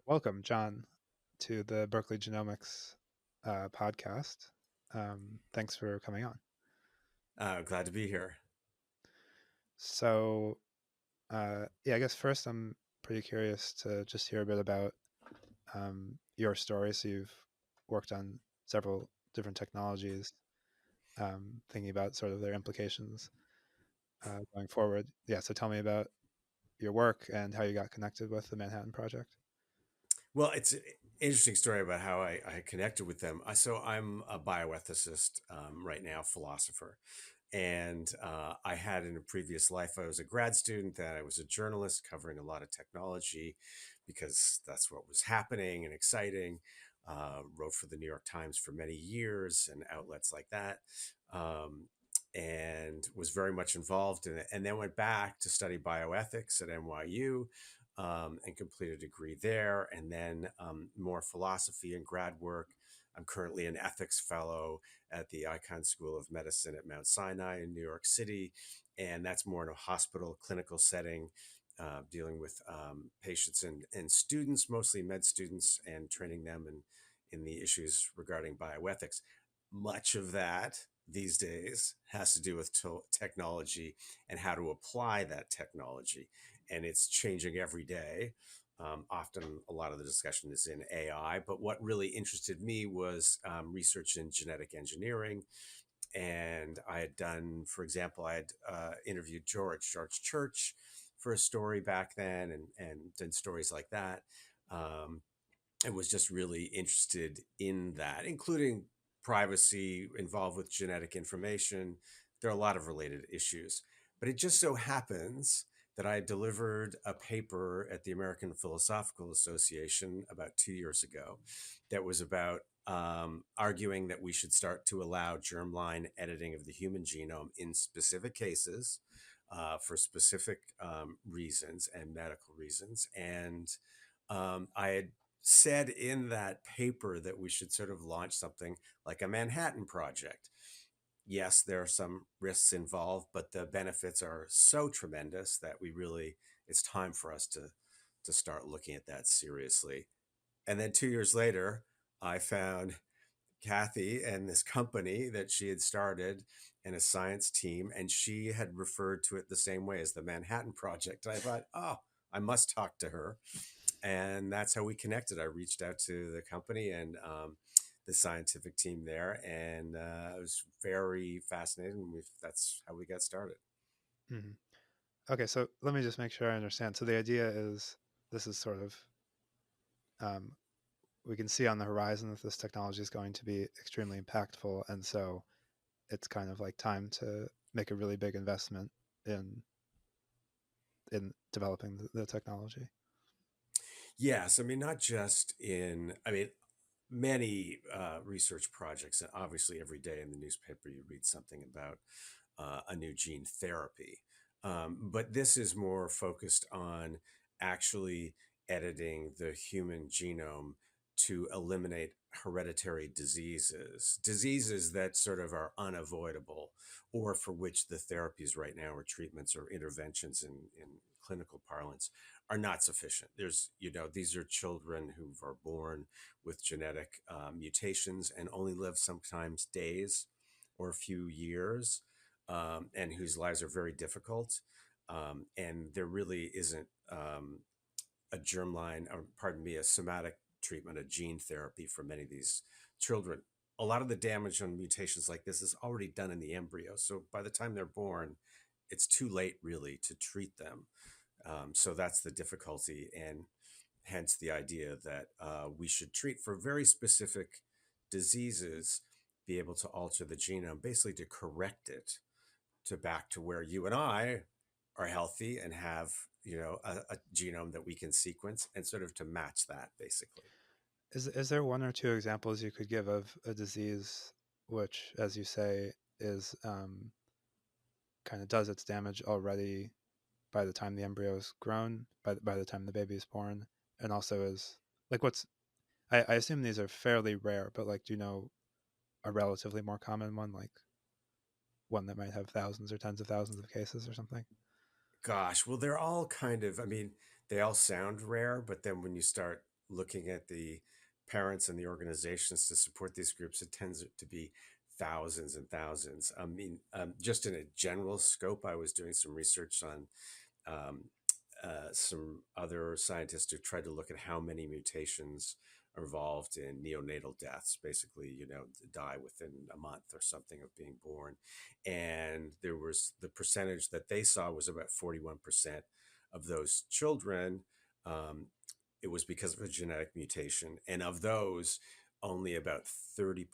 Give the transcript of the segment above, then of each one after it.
Welcome, John, to the Berkeley Genomics podcast. Thanks for coming on. Glad to be here. So, I guess first I'm pretty curious to just hear a bit about your story. So, you've worked on several different technologies, thinking about sort of their implications going forward. Yeah, so tell me about your work and how you got connected with the Manhattan Project. Well, it's an interesting story about how I connected with them. So I'm a bioethicist right now, philosopher. And I had in a previous life, I was a grad student, that I was a journalist covering a lot of technology because that's what was happening and exciting. Wrote for the New York Times for many years and outlets like that. Um, and was very much involved in it. And then went back to study bioethics at NYU and complete a degree there. And then more philosophy and grad work. I'm currently an ethics fellow at the Icahn School of Medicine at Mount Sinai in New York City. And that's more in a hospital clinical setting, dealing with patients and students, mostly med students, and training them in the issues regarding bioethics. Much of that these days has to do with technology and how to apply that technology. And it's changing every day. Often, a lot of the discussion is in AI, but what really interested me was research in genetic engineering. And I had done, for example, I had interviewed George Church for a story back then, and done stories like that. Um, and was just really interested in that, including privacy involved with genetic information. There are a lot of related issues. But it just so happens that I delivered a paper at the American Philosophical Association about 2 years ago that was about arguing that we should start to allow germline editing of the human genome in specific cases for specific reasons and medical reasons. And I had said in that paper that we should sort of launch something like a Manhattan Project. Yes, there are some risks involved, but the benefits are so tremendous that it's time for us to start looking at that seriously. And then 2 years later, I found Kathy and this company that she had started and a science team, and she had referred to it the same way as the Manhattan Project. And I thought, oh, I must talk to her, and that's how we connected. I reached out to the company and the scientific team there, and it was very fascinating. That's how we got started. Hmm. Okay, so let me just make sure I understand. So the idea is this is sort of um, we can see on the horizon that this technology is going to be extremely impactful, and so it's kind of like time to make a really big investment in developing the technology. Yes, I mean not just in. I mean many research projects, and obviously every day in the newspaper you read something about a new gene therapy. But this is more focused on actually editing the human genome to eliminate hereditary diseases that sort of are unavoidable, or for which the therapies right now, or treatments or interventions in clinical parlance, are not sufficient. These are children who are born with genetic mutations and only live sometimes days or a few years, and whose lives are very difficult. And there really isn't a germline, or pardon me, a somatic treatment, a gene therapy for many of these children. A lot of the damage on mutations like this is already done in the embryo. So by the time they're born, it's too late really to treat them. So that's the difficulty, and hence the idea that we should treat for very specific diseases, be able to alter the genome, basically to correct it to back to where you and I are healthy and have a genome that we can sequence, and sort of to match that basically. Is there one or two examples you could give of a disease which, as you say, is kind of does its damage already by the time the embryo is grown, by the time the baby is born, and also is like what's I assume these are fairly rare, but like, do you know a relatively more common one, like one that might have thousands or tens of thousands of cases or something? Gosh, well, they're all kind of, I mean, they all sound rare, but then when you start looking at the parents and the organizations to support these groups, it tends to be thousands and thousands. I mean, just in a general scope, I was doing some research on um, some other scientists who tried to look at how many mutations are involved in neonatal deaths, basically, die within a month or something of being born. And there was the percentage that they saw was about 41% of those children. Um, it was because of a genetic mutation. And of those, only about 30%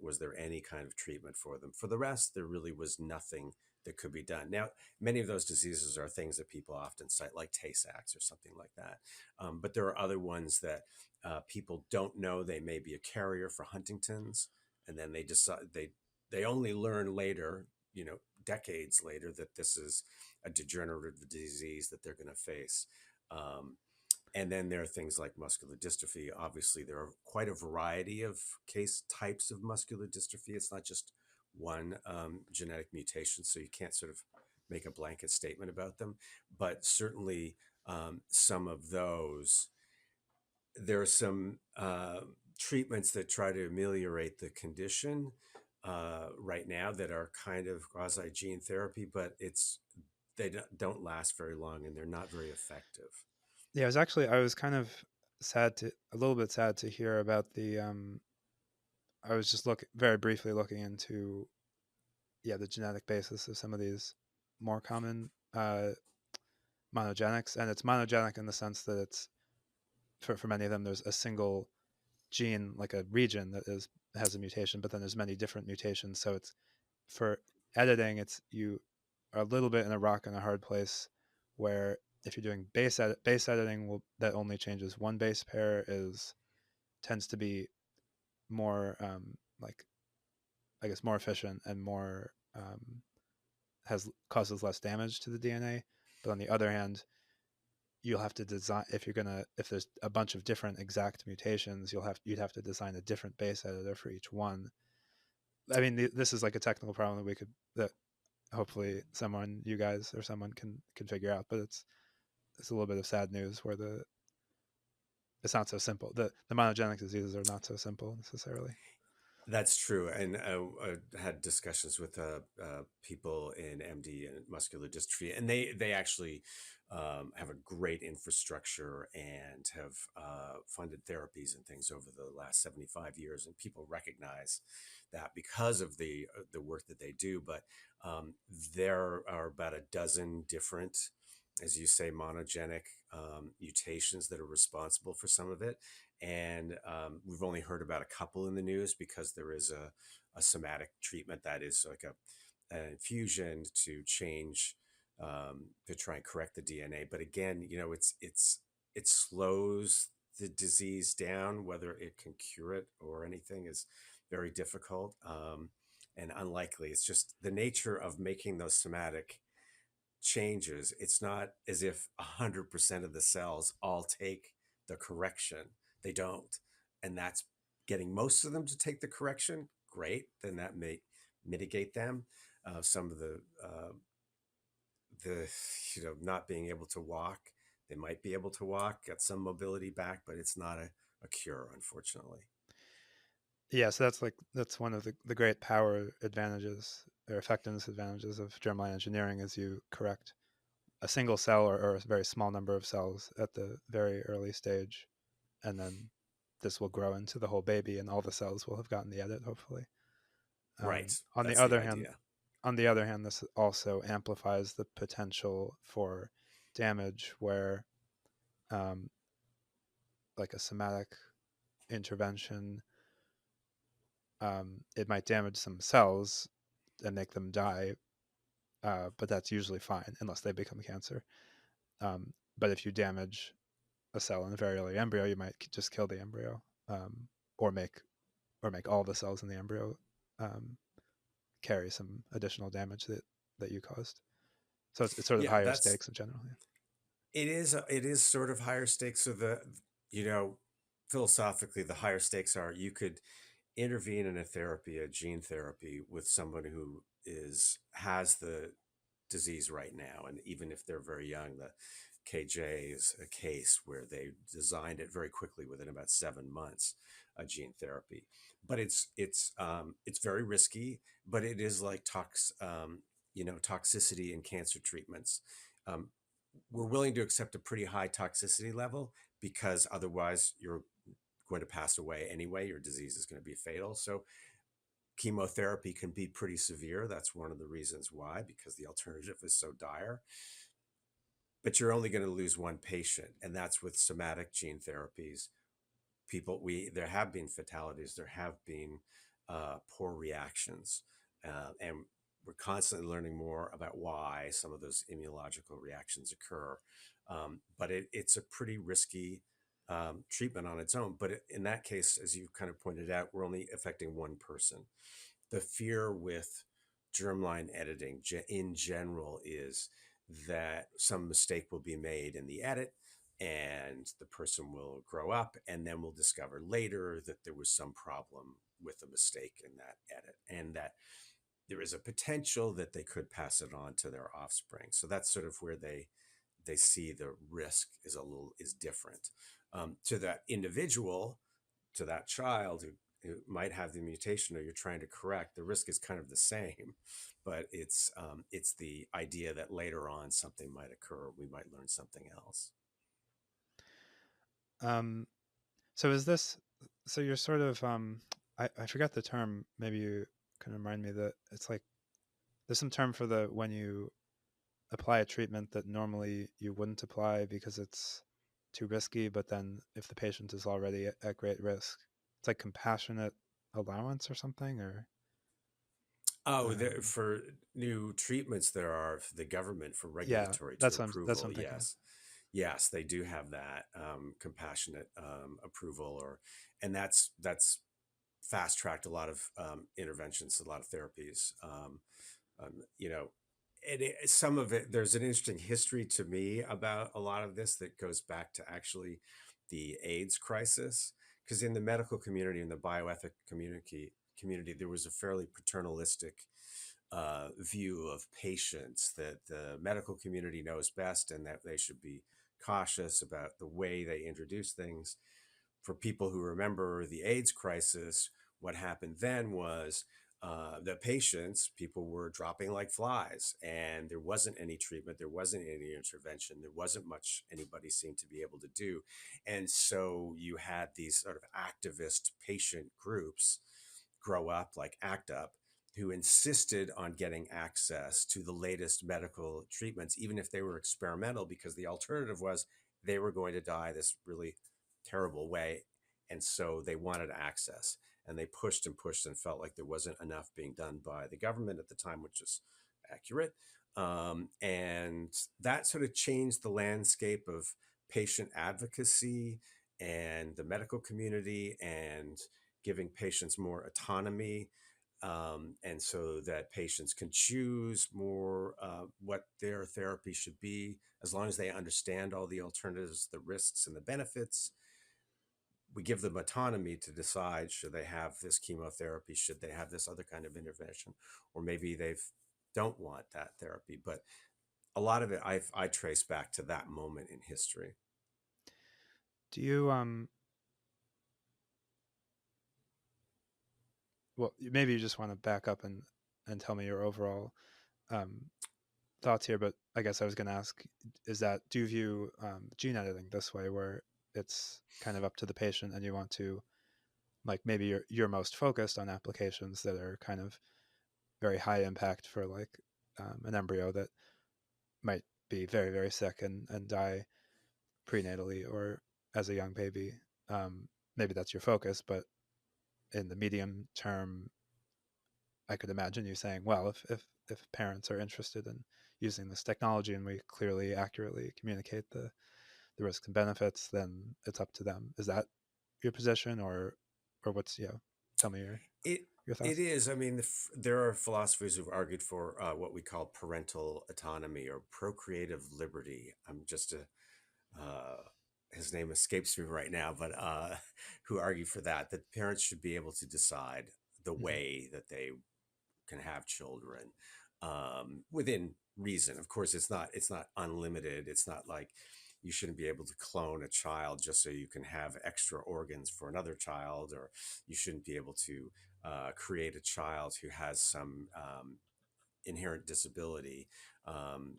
was there any kind of treatment for them. For the rest, there really was nothing that could be done. Now, many of those diseases are things that people often cite, like Tay-Sachs or something like that. But there are other ones that people don't know they may be a carrier for Huntington's, and then they decide they only learn later, decades later, that this is a degenerative disease that they're going to face. Um, and then there are things like muscular dystrophy. Obviously, there are quite a variety of case types of muscular dystrophy. It's not just one genetic mutation, so you can't sort of make a blanket statement about them. But certainly, some of those, there are some treatments that try to ameliorate the condition right now that are kind of quasi gene therapy, but they don't last very long and they're not very effective. Yeah, I was kind of a little bit sad to hear about the. I was just very briefly looking into, yeah, the genetic basis of some of these more common monogenics, and it's monogenic in the sense that it's for many of them there's a single gene, like a region that has a mutation, but then there's many different mutations. So it's for editing, it's you are a little bit in a rock and a hard place where if you're doing base editing that only changes one base pair is tends to be more like I guess more efficient and more has causes less damage to the DNA. But on the other hand, you'll have to design if there's a bunch of different exact mutations, you'd have to design a different base editor for each one. I mean, this is like a technical problem that hopefully you guys or someone can figure out. But it's a little bit of sad news where it's not so simple. The monogenic diseases are not so simple necessarily. That's true. And I had discussions with people in MD and muscular dystrophy, and they actually have a great infrastructure and have funded therapies and things over the last 75 years. And people recognize that because of the work that they do. But there are about a dozen different, as you say, monogenic mutations that are responsible for some of it. And we've only heard about a couple in the news because there is a somatic treatment that is like an infusion to change to try and correct the DNA. But again, it slows the disease down. Whether it can cure it or anything is very difficult and unlikely. It's just the nature of making those somatic changes. It's not as if 100% of the cells all take the correction. They don't. And that's getting most of them to take the correction. Great. Then that may mitigate them. Some of the not being able to walk, they might be able to walk, get some mobility back, but it's not a cure, unfortunately. Yeah, so that's one of the great power advantages or effectiveness advantages of germline engineering is you correct a single cell or a very small number of cells at the very early stage, and then this will grow into the whole baby, and all the cells will have gotten the edit, hopefully. Right. On the That's the other hand, idea. this also amplifies the potential for damage, where, um, like a somatic intervention, it might damage some cells and make them die, but that's usually fine unless they become cancer. But if you damage a cell in a very early embryo, you might just kill the embryo, um, or make all the cells in the embryo um, carry some additional damage that you caused. So it's sort of Yeah, higher that's stakes in general. Yeah. it is sort of higher stakes. So you know philosophically, the higher stakes are you could intervene in a gene therapy with someone who has the disease right now, and even if they're very young, KJ's a case where they designed it very quickly within about 7 months, a gene therapy. But it's very risky. But it is like toxicity in cancer treatments. Um, we're willing to accept a pretty high toxicity level because otherwise you're going to pass away anyway. Your disease is going to be fatal. So chemotherapy can be pretty severe. That's one of the reasons why, because the alternative is so dire. But you're only going to lose one patient, and that's with somatic gene therapies. There have been fatalities, there have been poor reactions, and we're constantly learning more about why some of those immunological reactions occur. But it's a pretty risky treatment on its own. But in that case, as you kind of pointed out, we're only affecting one person. The fear with germline editing in general is that some mistake will be made in the edit, and the person will grow up and then we'll discover later that there was some problem with a mistake in that edit, and that there is a potential that they could pass it on to their offspring. So that's sort of where they see the risk is different. To that individual, to that child who might have the mutation or you're trying to correct, the risk is kind of the same. But it's the idea that later on something might occur, we might learn something else. Um, so is this, so you're sort of, I forgot the term, maybe you can remind me, that it's like, there's some term for the, when you apply a treatment that normally you wouldn't apply because it's too risky, but then if the patient is already at great risk, it's like compassionate allowance or something, or Oh, um, for new treatments, there are the government for yeah, regulatory to that's what approval. I'm thinking of. Yes, they do have that compassionate approval, and that's fast tracked a lot of interventions, a lot of therapies. You know, some of it, there's an interesting history to me about a lot of this that goes back to actually the AIDS crisis, because in the medical community, in the bioethic community, there was a fairly paternalistic view of patients, that the medical community knows best and that they should be cautious about the way they introduce things. For people who remember the AIDS crisis, what happened then was the patients, people were dropping like flies, and there wasn't any treatment, there wasn't any intervention, there wasn't much anybody seemed to be able to do. And so you had these sort of activist patient groups grow up, like ACT UP, who insisted on getting access to the latest medical treatments, even if they were experimental, because the alternative was they were going to die this really terrible way. And so they wanted access, and they pushed and pushed and felt like there wasn't enough being done by the government at the time, which is accurate. And that sort of changed the landscape of patient advocacy and the medical community, and giving patients more autonomy, and so that patients can choose more what their therapy should be, as long as they understand all the alternatives, the risks, and the benefits. We give them autonomy to decide, should they have this chemotherapy, should they have this other kind of intervention, or maybe they don't want that therapy. But a lot of it I trace back to that moment in history. Do you well, maybe you just want to back up and tell me your overall um, thoughts here, but I guess I was going to ask, is that, do you view gene editing this way, where it's kind of up to the patient and you want to, like, maybe you're most focused on applications that are kind of very high impact for, like, an embryo that might be very, very sick and die prenatally or as a young baby. Maybe that's your focus, but in the medium term, I could imagine you saying, well, if parents are interested in using this technology and we clearly, accurately communicate the risks and benefits, then it's up to them. Is that your position, or what's, tell me It your it thoughts. is. I mean, there are philosophers who've argued for what we call parental autonomy or procreative liberty. I'm just a his name escapes me right now, but who argue for that parents should be able to decide the Mm-hmm. way that they can have children. within reason. Of course, it's not unlimited. It's not like you shouldn't be able to clone a child just so you can have extra organs for another child, or you shouldn't be able to create a child who has some inherent disability. Um,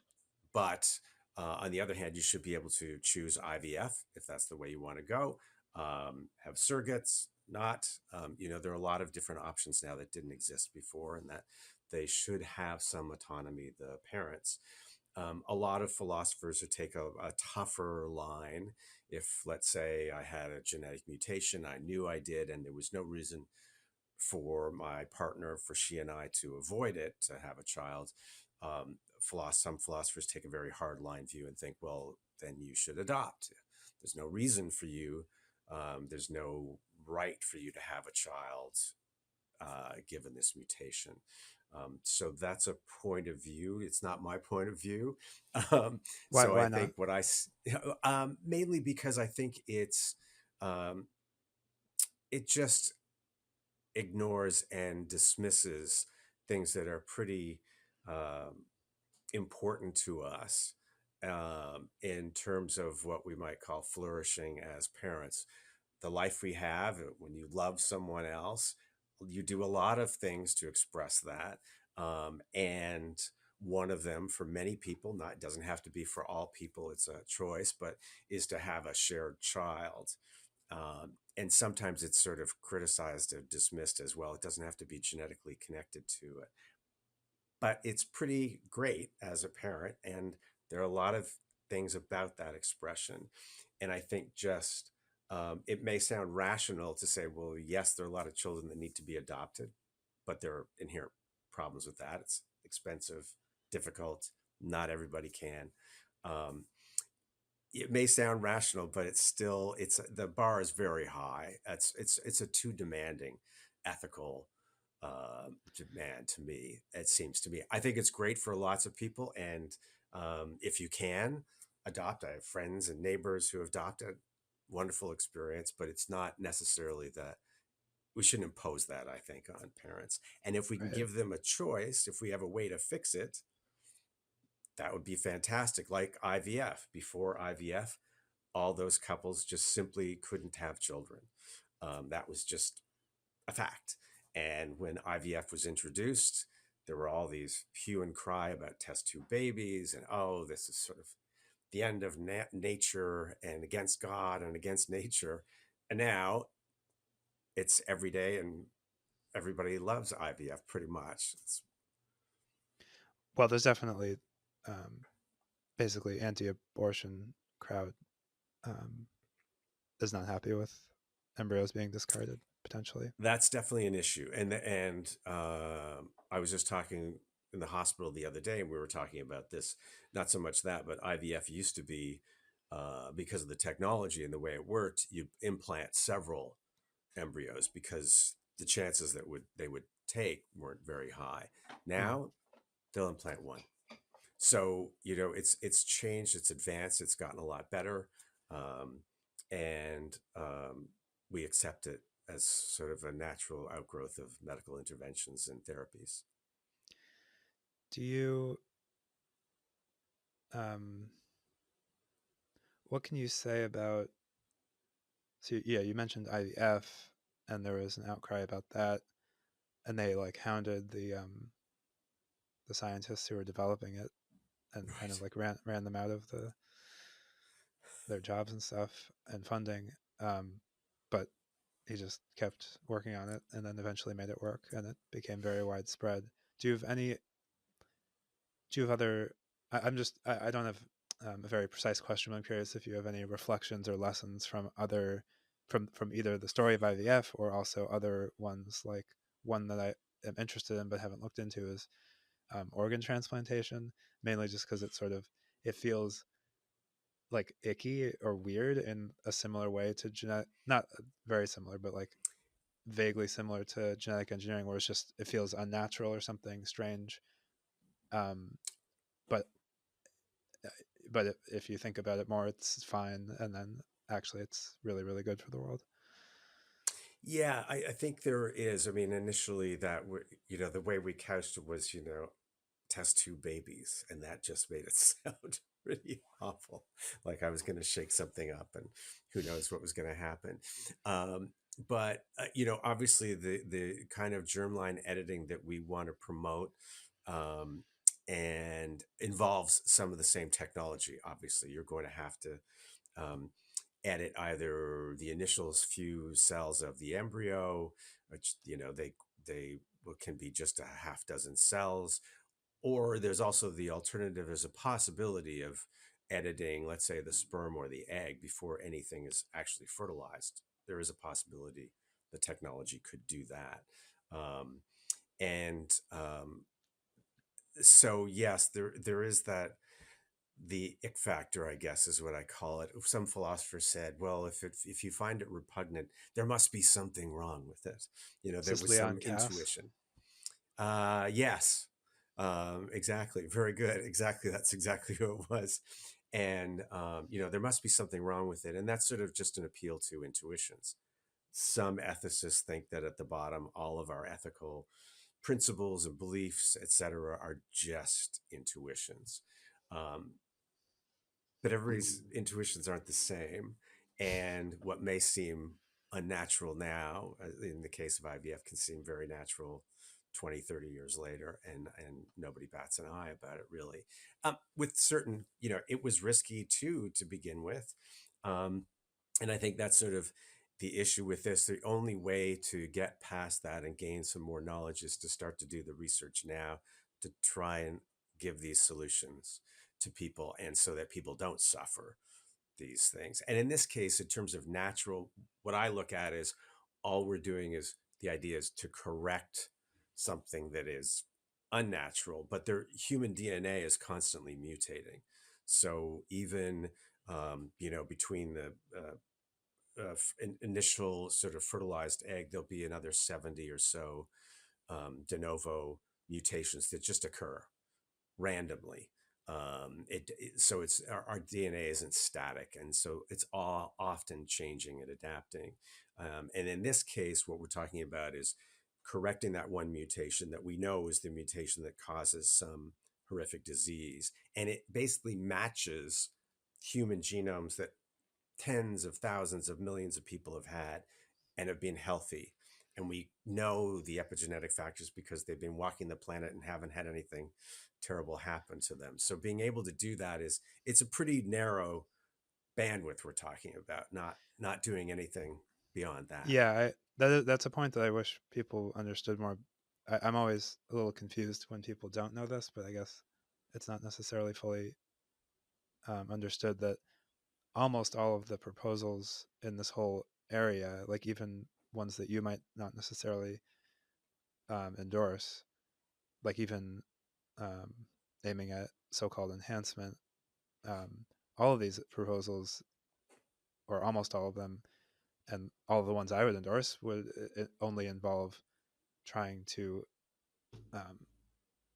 but on the other hand, you should be able to choose IVF if that's the way you want to go. Have surrogates, not. There are a lot of different options now that didn't exist before, and that they should have some autonomy, the parents. A lot of philosophers would take a tougher line. If, let's say, I had a genetic mutation, I knew I did, and there was no reason for my partner, for she and I to avoid it, to have a child. Some philosophers take a very hard line view and think, well, then you should adopt. There's no reason for you. There's no right for you to have a child given this mutation. So that's a point of view. It's not my point of view. So I Why not? think mainly because I think um, it just ignores and dismisses things that are pretty um, important to us in terms of what we might call flourishing as parents. The life we have, when you love someone else, you do a lot of things to express that. And one of them, for many people, not doesn't have to be for all people, it's a choice, but is to have a shared child. And sometimes it's sort of criticized or dismissed as well. It doesn't have to be genetically connected to it, but it's pretty great as a parent. And there are a lot of things about that expression. And I think just it may sound rational to say, well, yes, there are a lot of children that need to be adopted, but there are inherent problems with that. It's expensive, difficult. Not everybody can. Um, it may sound rational, but it's the bar is very high. It's a too demanding ethical demand to me. It seems to me. I think it's great for lots of people, and if you can adopt, I have friends and neighbors who have adopted. Wonderful experience, but it's not necessarily that we shouldn't impose that. I think on parents, and if we can Right. give them a choice, if we have a way to fix it, that would be fantastic. Like IVF. Before IVF, all those couples just simply couldn't have children. That was just a fact. And when IVF was introduced, there were all these hue and cry about test tube babies, and oh, this is sort of the end of nature and against God and against nature. And now it's every day, and everybody loves IVF pretty much. Well, there's definitely um, basically anti-abortion crowd um, is not happy with embryos being discarded potentially. That's definitely an issue. I was just talking in the hospital the other day, and we were talking about this. Not so much that, but IVF used to be because of the technology and the way it worked. You implant several embryos because the chances that they would take weren't very high. Mm. Now they'll implant one. So it's changed, it's advanced, it's gotten a lot better, um, and we accept it as sort of a natural outgrowth of medical interventions and therapies. Do you um, what can you say about? So yeah, you mentioned IVF, and there was an outcry about that, and they like hounded the scientists who were developing it, and kind of Right. like ran them out of their jobs and stuff and funding. But he just kept working on it, and then eventually made it work, and it became very widespread. Do you have any? Do you have other? I'm just I don't have a very precise question. But I'm curious if you have any reflections or lessons from other from either the story of IVF or also other ones, like one that I am interested in but haven't looked into is organ transplantation, mainly just because it feels like icky or weird in a similar way to genetic, not very similar, but like vaguely similar to genetic engineering, where it feels unnatural or something strange. Um, but if you think about it more, it's fine, and then actually, it's really really good for the world. Yeah, I think there is. I mean, initially the way we couched it was, test tube babies, and that just made it sound pretty awful, like I was going to shake something up and who knows what was going to happen. um, but obviously the kind of germline editing that we want to promote, um, and involves some of the same technology. Obviously you're going to have to um, edit either the initial few cells of the embryo, which they can be just a half dozen cells, or there's also the alternative as a possibility of editing, let's say, the sperm or the egg before anything is actually fertilized. There is a possibility the technology could do that. Um, and So yes, there is that, the ick factor, I guess, is what I call it. Some philosopher said, well, if you find it repugnant, there must be something wrong with it. Is There this was some Leon Cass? intuition. Yes, exactly. Very good. Exactly. That's exactly who it was. And, there must be something wrong with it. And that's sort of just an appeal to intuitions. Some ethicists think that at the bottom, all of our ethical principles and beliefs, etc., are just intuitions. Um, but everybody's intuitions aren't the same. And what may seem unnatural now, in the case of IVF, can seem very natural 20, 30 years later, and nobody bats an eye about it, really. With certain, it was risky too to begin with. Um, and I think that's sort of the issue with this. The only way to get past that and gain some more knowledge is to start to do the research now to try and give these solutions to people, and so that people don't suffer these things. And in this case, in terms of natural, what I look at is all we're doing is, the idea is to correct something that is unnatural, but their human DNA is constantly mutating. So even between the initial sort of fertilized egg, there'll be another 70 or so de novo mutations that just occur randomly. So it's our DNA isn't static, and so it's all often changing and adapting. And in this case, what we're talking about is correcting that one mutation that we know is the mutation that causes some horrific disease, and it basically matches human genomes that tens of thousands of millions of people have had and have been healthy. And we know the epigenetic factors because they've been walking the planet and haven't had anything terrible happen to them. So being able to do that it's a pretty narrow bandwidth we're talking about, not doing anything beyond that. Yeah, that's a point that I wish people understood more. I'm always a little confused when people don't know this, but I guess it's not necessarily fully understood that almost all of the proposals in this whole area, like even ones that you might not necessarily endorse, like even um, aiming at so-called enhancement, um, all of these proposals, or almost all of them, and all of the ones I would endorse, would only involve trying to um,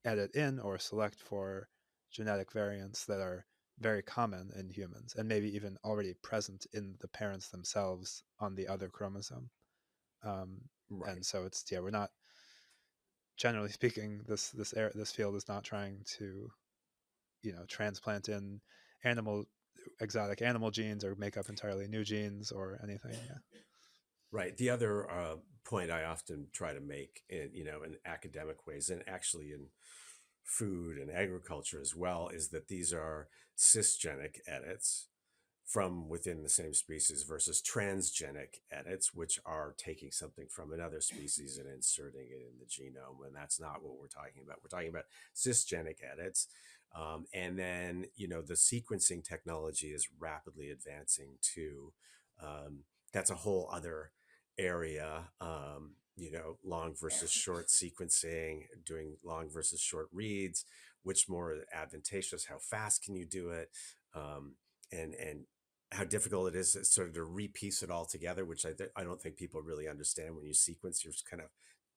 edit in or select for genetic variants that are very common in humans and maybe even already present in the parents themselves on the other chromosome. Um, Right. and so it's, yeah, we're not, generally speaking, this field is not trying to, transplant in animal exotic animal genes or make up entirely new genes or anything. Yeah. Right. The other point I often try to make in academic ways, and actually in food and agriculture as well, is that these are cisgenic edits from within the same species versus transgenic edits, which are taking something from another species and inserting it in the genome. And that's not what we're talking about. We're talking about cisgenic edits. And then, the sequencing technology is rapidly advancing too. That's a whole other area. Long versus short sequencing, doing long versus short reads, which more advantageous, how fast can you do it? And how difficult it is sort of to repiece it all together, which I don't think people really understand. When you sequence, you're just kind of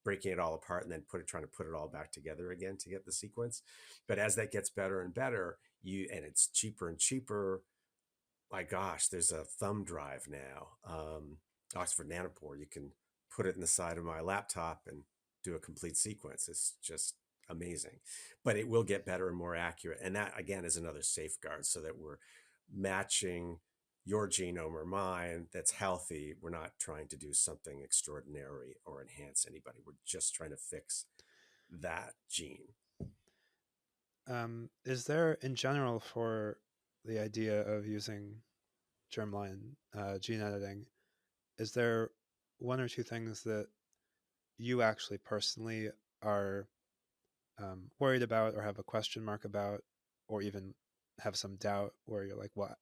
breaking it all apart and then trying to put it all back together again to get the sequence. But as that gets better and better, and it's cheaper and cheaper. My gosh, there's a thumb drive now, Oxford Nanopore. You can put it in the side of my laptop and do a complete sequence. It's just amazing, but it will get better and more accurate. And that again is another safeguard, so that we're matching your genome or mine that's healthy. We're not trying to do something extraordinary or enhance anybody. We're just trying to fix that gene. Is there, in general, for the idea of using germline gene editing, is there one or two things that you actually personally are worried about or have a question mark about, or even have some doubt where you're like, well,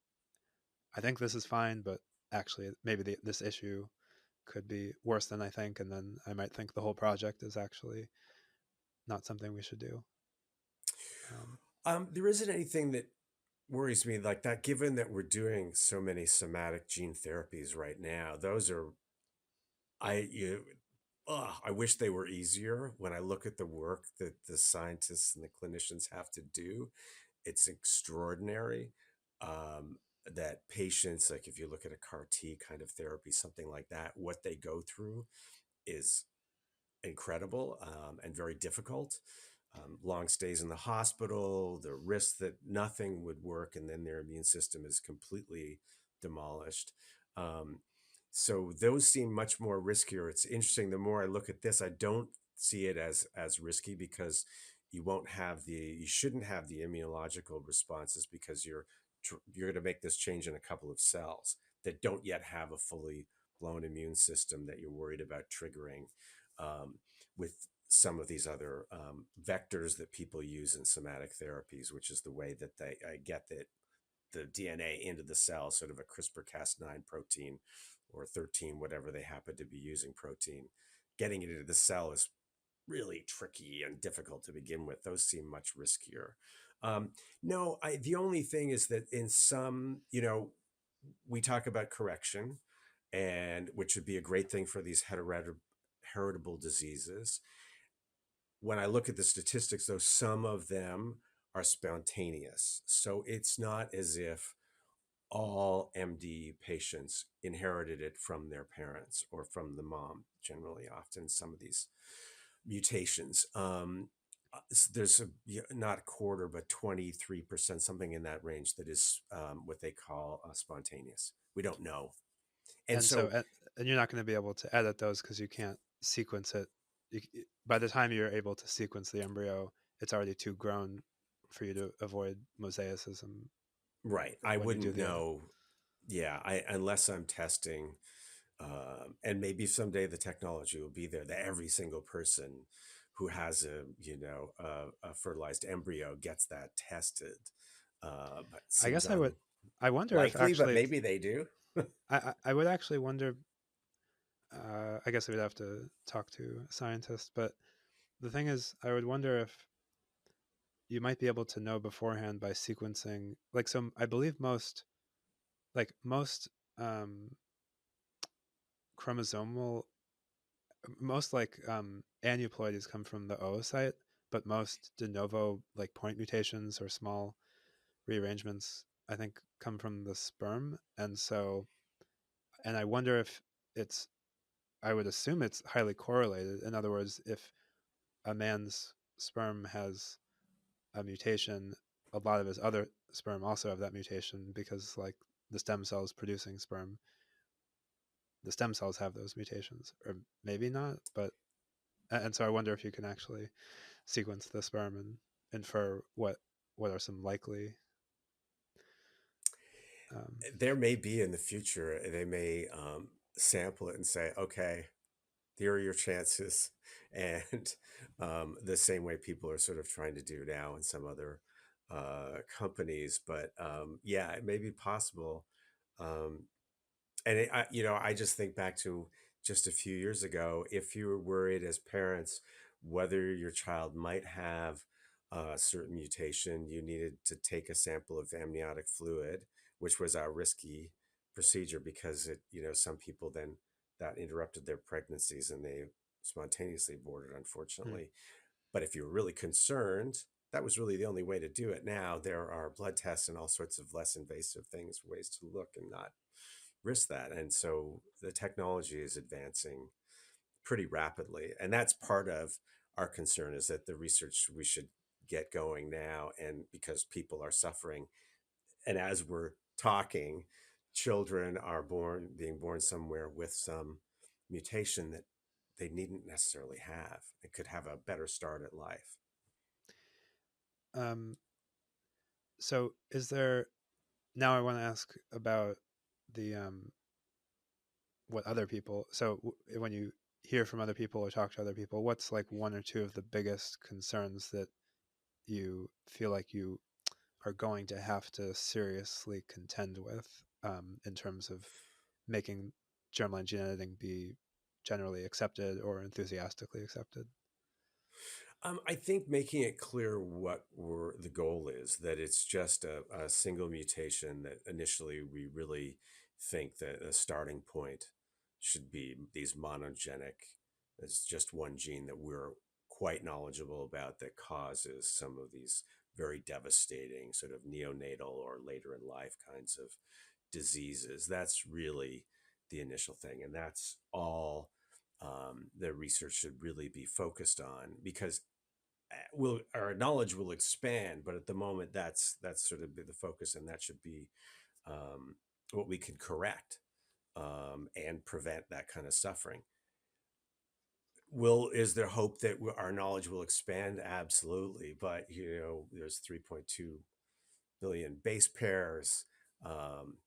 I think this is fine, but actually maybe this issue could be worse than I think, and then I might think the whole project is actually not something we should do. Um, There isn't anything that worries me like that, given that we're doing so many somatic gene therapies right now. Those are, I wish they were easier. When I look at the work that the scientists and the clinicians have to do, it's extraordinary. Um, that patients, like if you look at a CAR T kind of therapy, something like that, what they go through is incredible, and very difficult. Long stays in the hospital, the risk that nothing would work, and then their immune system is completely demolished. Um, so those seem much more riskier. It's interesting. The more I look at this, I don't see it as risky, because you shouldn't have the immunological responses, because you're going to make this change in a couple of cells that don't yet have a fully blown immune system that you're worried about triggering, um, with some of these other vectors that people use in somatic therapies, which is the way that they get the DNA into the cell, sort of a CRISPR-Cas9 protein or 13, whatever they happen to be using protein. Getting it into the cell is really tricky and difficult to begin with. Those seem much riskier. No, the only thing is that in some, we talk about correction, and which would be a great thing for these heritable diseases. When I look at the statistics, though, some of them are spontaneous. So it's not as if all MD patients inherited it from their parents or from the mom, generally, often some of these mutations. There's not a quarter, but 23%, something in that range, that is what they call spontaneous. We don't know. And and so, so, and you're not going to be able to edit those because you can't sequence it. By the time you're able to sequence the embryo, it's already too grown for you to avoid mosaicism right, I when you do wouldn't the edit. know. Yeah, unless I'm testing. And maybe someday the technology will be there that every single person who has a fertilized embryo gets that tested. But it I seems guess I wonder if unlikely, but actually, maybe they do. I would actually wonder. I guess we'd have to talk to a scientist, but the thing is, I would wonder if you might be able to know beforehand by sequencing, like some. I believe most um, chromosomal, most aneuploidies come from the oocyte, but most de novo like point mutations or small rearrangements, I think, come from the sperm, and I wonder if it's. I would assume it's highly correlated. In other words, if a man's sperm has a mutation, a lot of his other sperm also have that mutation because like the stem cells producing sperm, the stem cells have those mutations, or maybe not, but and so I wonder if you can actually sequence the sperm and infer what are some likely. Um, There may be in the future, they may sample it and say, okay, here are your chances. And the same way people are sort of trying to do now in some other companies. But yeah, it may be possible. Um, and I just think back to just a few years ago, if you were worried as parents whether your child might have a certain mutation, you needed to take a sample of amniotic fluid, which was a risky procedure, because some people then that interrupted their pregnancies and they spontaneously aborted, hmm. unfortunately. But if you were really concerned, that was really the only way to do it. Now there are blood tests and all sorts of less invasive things, ways to look and not risk that. And so the technology is advancing pretty rapidly. And that's part of our concern is that the research we should get going now, and because people are suffering, and as we're talking, children are being born somewhere with some mutation that they needn't necessarily have. It could have a better start at life. Um, so is there now? I want to ask about the what other people. So when you hear from other people or talk to other people, what's like one or two of the biggest concerns that you feel like you are going to have to seriously contend with in terms of making germline gene editing be generally accepted or enthusiastically accepted? I think making it clear what the goal is, that it's just a single mutation, that initially we really think that a starting point should be these monogenic, it's just one gene that we're quite knowledgeable about that causes some of these very devastating sort of neonatal or later in life kinds of diseases. That's really the initial thing. And that's all the research should really be focused on, because will our knowledge will expand, but at the moment that's sort of the focus, and that should be what we can correct and prevent that kind of suffering. Is there hope that our knowledge will expand? Absolutely, but there's 3.2 billion base pairs. um,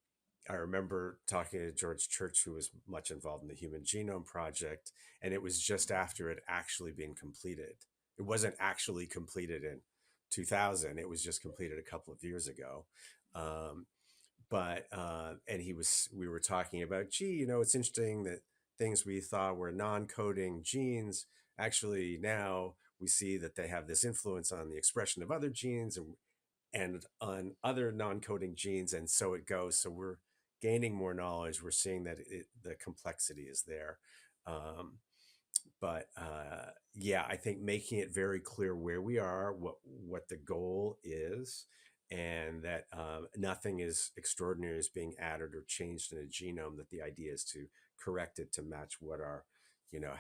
I remember talking to George Church, who was much involved in the Human Genome Project, and it was just after it actually been completed. It wasn't actually completed in 2000; it was just completed a couple of years ago. Um, and we were talking about, it's interesting that things we thought were non-coding genes, actually now we see that they have this influence on the expression of other genes, and on other non-coding genes, and so it goes. So we're gaining more knowledge. We're seeing that the complexity is there. Um, but yeah, I think making it very clear where we are, what the goal is, and that nothing is extraordinary is being added or changed in a genome. That the idea is to correct it to match what are,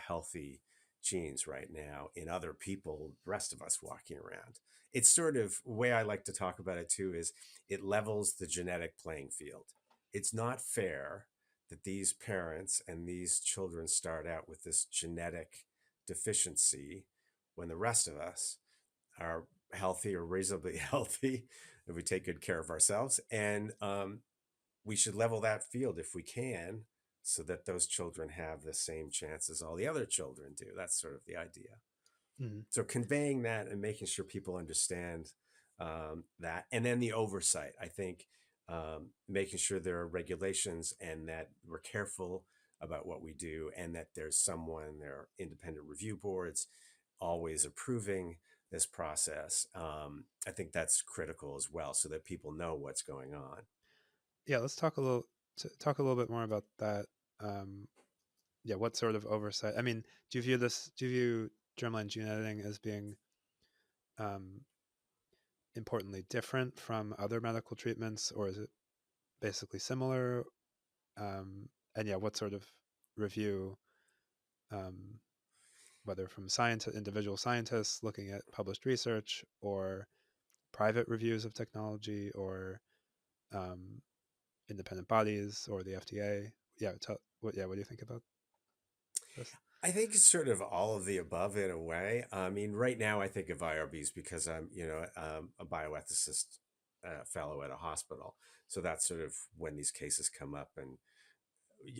healthy genes right now in other people, the rest of us walking around. It's sort of the way I like to talk about it too, is it levels the genetic playing field. It's not fair that these parents and these children start out with this genetic deficiency when the rest of us are healthy or reasonably healthy if we take good care of ourselves. And we should level that field if we can, so that those children have the same chance as all the other children do. That's sort of the idea. Mm-hmm. So conveying that and making sure people understand that, and then the oversight. I think making sure there are regulations and that we're careful about what we do, and that there's someone, there are independent review boards always approving this process. I think that's critical as well, so that people know what's going on. Yeah, let's talk a little bit more about that. Um, yeah, what sort of oversight? I mean, do you view germline gene editing as being um, importantly different from other medical treatments, or is it basically similar? And yeah, what sort of review, um, whether from individual scientists looking at published research, or private reviews of technology, or um, independent bodies, or the FDA? Yeah, what do you think about this? I think it's sort of all of the above in a way. I mean, right now I think of IRBs because I'm, a bioethicist fellow at a hospital. So that's sort of when these cases come up, and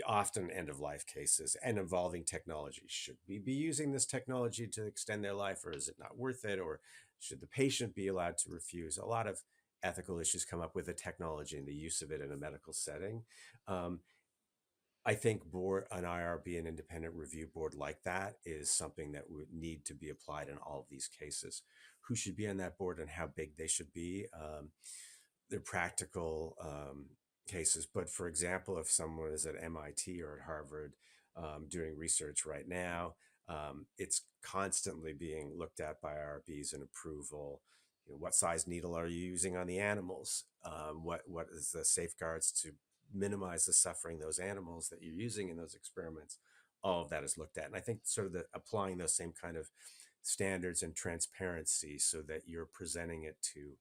often end of life cases and involving technology. Should we be using this technology to extend their life, or is it not worth it? Or should the patient be allowed to refuse? A lot of ethical issues come up with the technology and the use of it in a medical setting. Um, I think an IRB, an independent review board like that, is something that would need to be applied in all of these cases. Who should be on that board and how big they should be? They're practical cases. But for example, if someone is at MIT or at Harvard doing research right now, it's constantly being looked at by IRBs and approval. What size needle are you using on the animals? What is the safeguards to minimize the suffering of those animals that you're using in those experiments? All of that is looked at, and I think sort of applying those same kind of standards and transparency so that you're presenting it to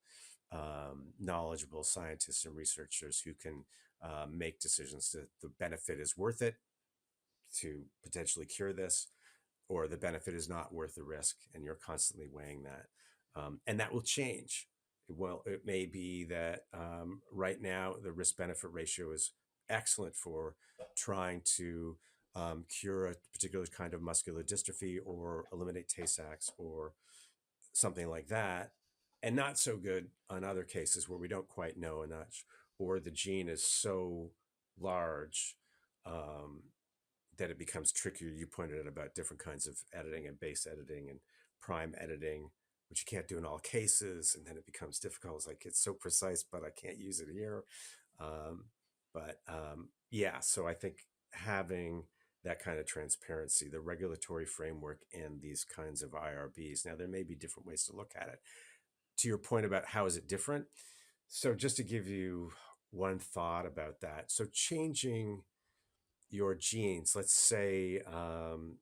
knowledgeable scientists and researchers who can make decisions that the benefit is worth it to potentially cure this, or the benefit is not worth the risk, and you're constantly weighing that. And that will change. Well, it may be that right now the risk benefit ratio is excellent for trying to cure a particular kind of muscular dystrophy or eliminate Tay Sachs or something like that, and not so good on other cases where we don't quite know enough, or the gene is so large um, that it becomes trickier. You pointed out about different kinds of editing and base editing and prime editing, which you can't do in all cases, and then it becomes difficult. It's like it's so precise, but I can't use it here. Um, but yeah, so I think having that kind of transparency, the regulatory framework, and these kinds of IRBs. Now, there may be different ways to look at it. To your point about how is it different? So, just to give you one thought about that. So, changing your genes, let's say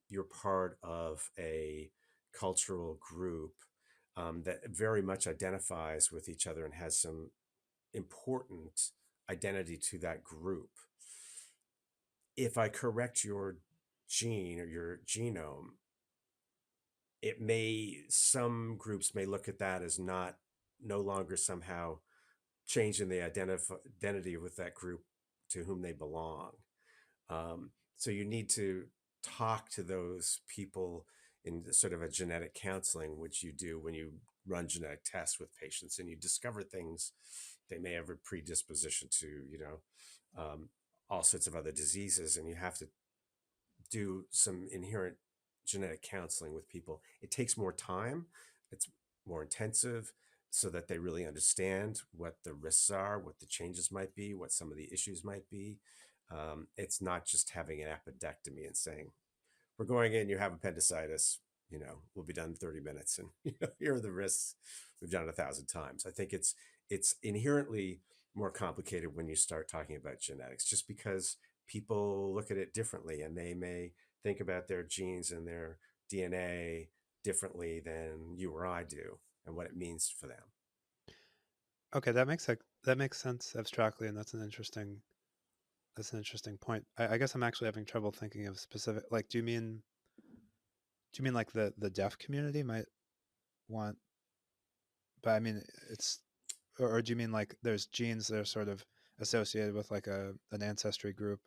you're part of a cultural group that very much identifies with each other and has some important identity to that group. If I correct your gene or your genome, it may, some groups may look at that as not, no longer somehow changing the identity with that group to whom they belong. So you need to talk to those people in sort of a genetic counseling, which you do when you run genetic tests with patients and you discover things they may have a predisposition to, all sorts of other diseases, and you have to do some inherent genetic counseling with people. It takes more time, it's more intensive, so that they really understand what the risks are, what the changes might be, what some of the issues might be. It's not just having an appendectomy and saying, we're going in, you have appendicitis, we'll be done in 30 minutes. And here are the risks we've done 1,000 times. I think it's inherently more complicated when you start talking about genetics, just because people look at it differently and they may think about their genes and their DNA differently than you or I do and what it means for them. Okay, that makes sense abstractly, and that's an interesting point. I guess I'm actually having trouble thinking of specific. Like, do you mean like the deaf community might want? But I mean, it's or do you mean like there's genes that are sort of associated with like an ancestry group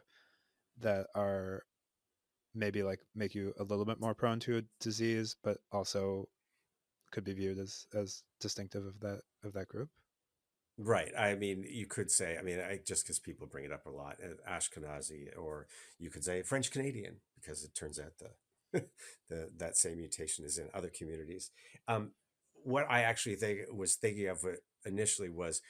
that are maybe like make you a little bit more prone to a disease, but also could be viewed as distinctive of that group? Right. I mean, you could say, I mean, just because people bring it up a lot, Ashkenazi, or you could say French Canadian, because it turns out that same mutation is in other communities. Um, what I actually was thinking of initially was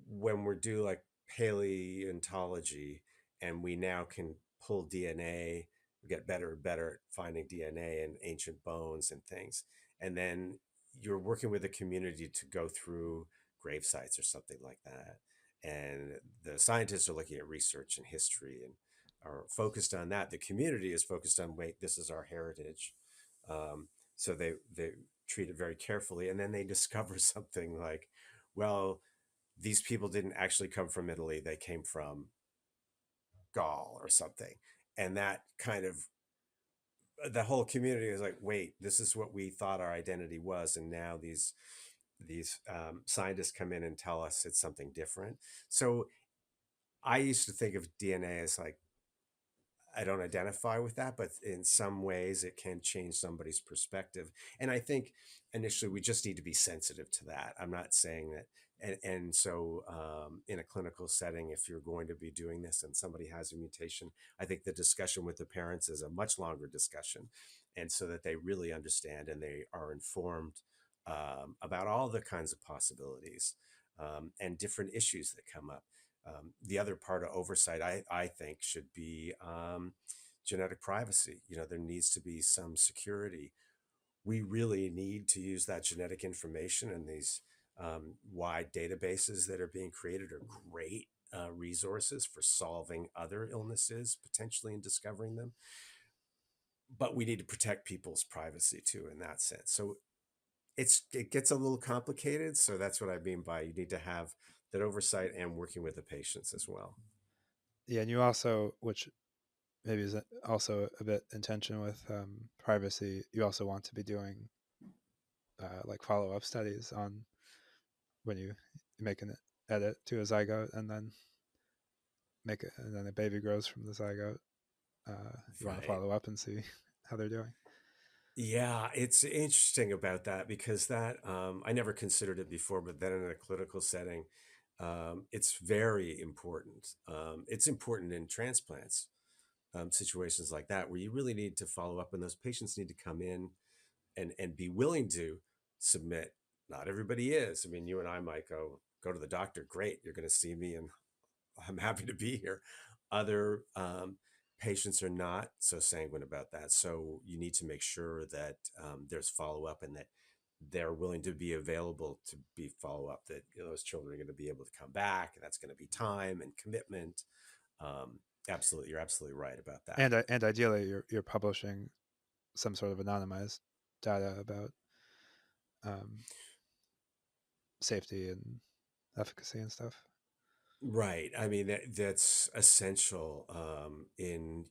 when we're do like paleontology and we now can pull DNA, we get better and better at finding DNA in ancient bones and things. And then you're working with a community to go through grave sites or something like that. And the scientists are looking at research and history and are focused on that. The community is focused on, wait, this is our heritage. So they treat it very carefully. And then they discover something like, well, these people didn't actually come from Italy. They came from Gaul or something. And that kind of, the whole community is like, wait, this is what we thought our identity was. And now these scientists come in and tell us it's something different. So I used to think of DNA as like, I don't identify with that, but in some ways it can change somebody's perspective. And I think initially we just need to be sensitive to that. I'm not saying that. And so in a clinical setting, if you're going to be doing this and somebody has a mutation, I think the discussion with the parents is a much longer discussion. And so that they really understand and they are informed about all the kinds of possibilities and different issues that come up. The other part of oversight, I think, should be genetic privacy. There needs to be some security. We really need to use that genetic information, and these wide databases that are being created are great resources for solving other illnesses potentially and discovering them. but we need to protect people's privacy too in that sense. So it gets a little complicated. So that's what I mean by you need to have that oversight and working with the patients as well. Yeah, and you also, which maybe is also a bit in tension with privacy, you also want to be doing like follow-up studies on when you make an edit to a zygote and then make it, and then a baby grows from the zygote. You want to Right. follow up and see how they're doing. Yeah, it's interesting about that because that I never considered it before, but then in a clinical setting, it's very important. It's important in transplants, situations like that, where you really need to follow up, and those patients need to come in and be willing to submit. Not everybody is. I mean, you and I might go to the doctor. Great, you're going to see me, and I'm happy to be here. Other patients are not so sanguine about that. So you need to make sure that there's follow up and that they're willing to be available to be follow up, that those children are going to be able to come back. And that's going to be time and commitment. Absolutely. You're absolutely right about that. And ideally, you're publishing some sort of anonymized data about um, safety and efficacy and stuff. Right. I mean, that's essential in,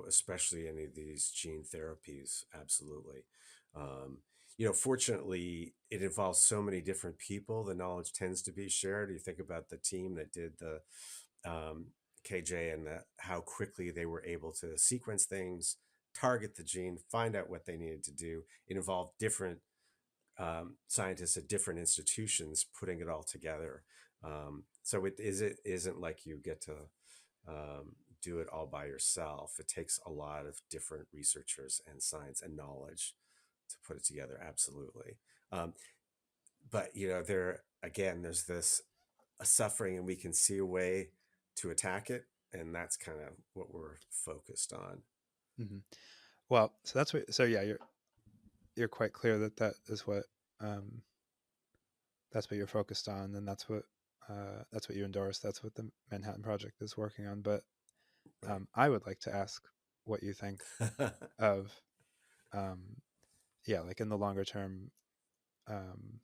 especially any of these gene therapies. Absolutely. Um, Fortunately, it involves so many different people. The knowledge tends to be shared. You think about the team that did the um, KJ and how quickly they were able to sequence things, target the gene, find out what they needed to do. It involved different scientists at different institutions putting it all together. So it isn't like you get to do it all by yourself. It takes a lot of different researchers and science and knowledge to put it together. Absolutely. Um, but there again, there's this a suffering, and we can see a way to attack it, and that's kind of what we're focused on. Mm-hmm. Well, so that's what. So yeah, you're quite clear that that is what um, that's what you're focused on, and that's what you endorse. That's what the Manhattan Project is working on. But Right. I would like to ask what you think of, um, yeah, like in the longer term. Um,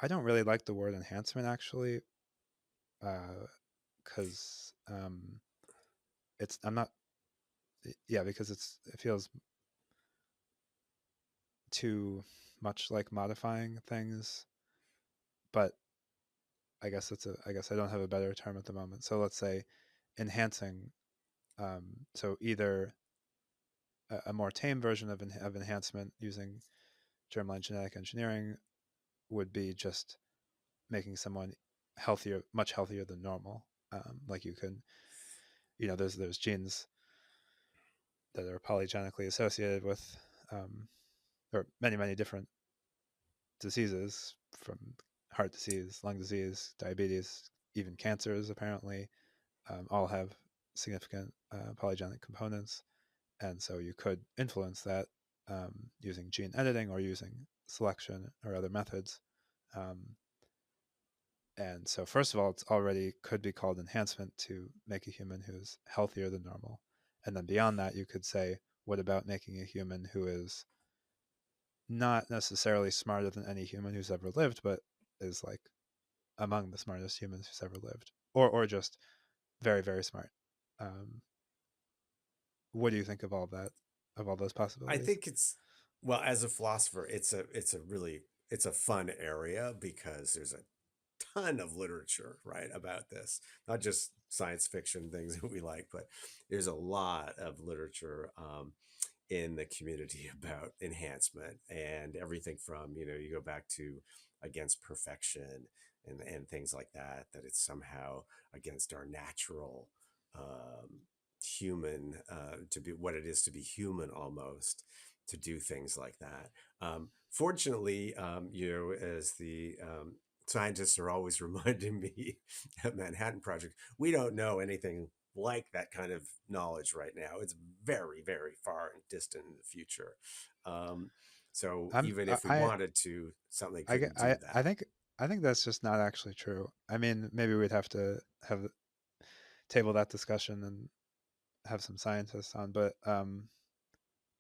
I don't really like the word enhancement actually, because it's I'm not, yeah, because it feels too much like modifying things. But I guess I don't have a better term at the moment. So let's say enhancing. So either a more tame version of enhancement using germline genetic engineering would be just making someone healthier, much healthier than normal. Like you can, there's genes that are polygenically associated with, or many different diseases, from heart disease, lung disease, diabetes, even cancers. Apparently, all have significant polygenic components, and so you could influence that using gene editing or using selection or other methods. Um, and so, first of all, it's already could be called enhancement to make a human who's healthier than normal. And then beyond that, you could say, what about making a human who is not necessarily smarter than any human who's ever lived, but is like among the smartest humans who's ever lived, or just very smart. Um, what do you think of all that, of all those I possibilities? think it's well, as a philosopher, it's a fun area because there's a ton of literature, right, about this. Not just science fiction things that we like, but there's a lot of literature in the community about enhancement and everything from, you go back to against perfection and things like that, that it's somehow against our natural human, to be what it is to be human almost, to do things like that. Fortunately, as the scientists are always reminding me at Manhattan Project, we don't know anything like that kind of knowledge right now. It's very far and distant in the future. Um, so I'm even if we I wanted to, something I couldn't I do I that. think I think that's just not actually true. I mean, maybe we'd have to have table that discussion and have some scientists on, but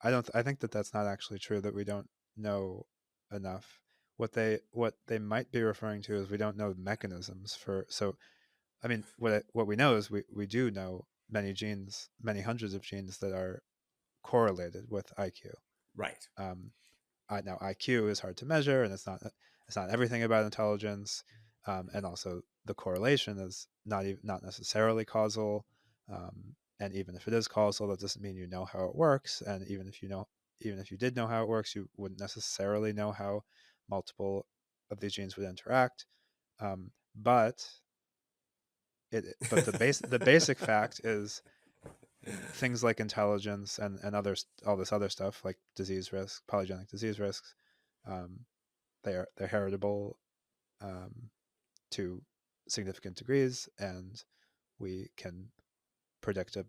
I think that that's not actually true. That we don't know enough. What they might be referring to is we don't know mechanisms for. So I mean, what we know is we do know many genes, many hundreds of genes that are correlated with IQ. Right. Um, now IQ is hard to measure, and it's not everything about intelligence, and also the correlation is not necessarily causal. And even if it is causal, that doesn't mean you know how it works. And even if you did know how it works, you wouldn't necessarily know how multiple of these genes would interact. But the basic fact is things like intelligence and all this other stuff like disease risk, polygenic disease risks, um, they're heritable um, to significant degrees, and we can predict a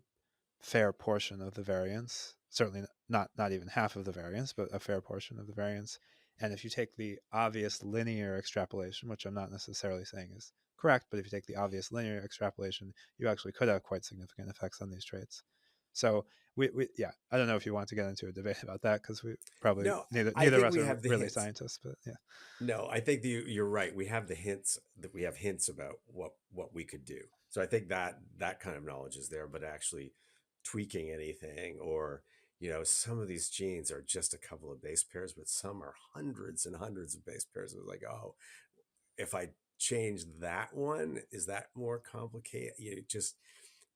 fair portion of the variance. Certainly not even half of the variance, but a fair portion of the variance. And if you take the obvious linear extrapolation, which I'm not necessarily saying is correct, but if you take the obvious linear extrapolation, you actually could have quite significant effects on these traits. So we yeah, I don't know if you want to get into a debate about that because we probably No, I neither of think us we are have the really hints. scientists, but yeah. No, I think you're right. We have the hints that we have hints about what we could do. So I think that that kind of knowledge is there, but actually tweaking anything or some of these genes are just a couple of base pairs, but some are hundreds and hundreds of base pairs. It was like, oh, if I change that one, is that more complicated? You just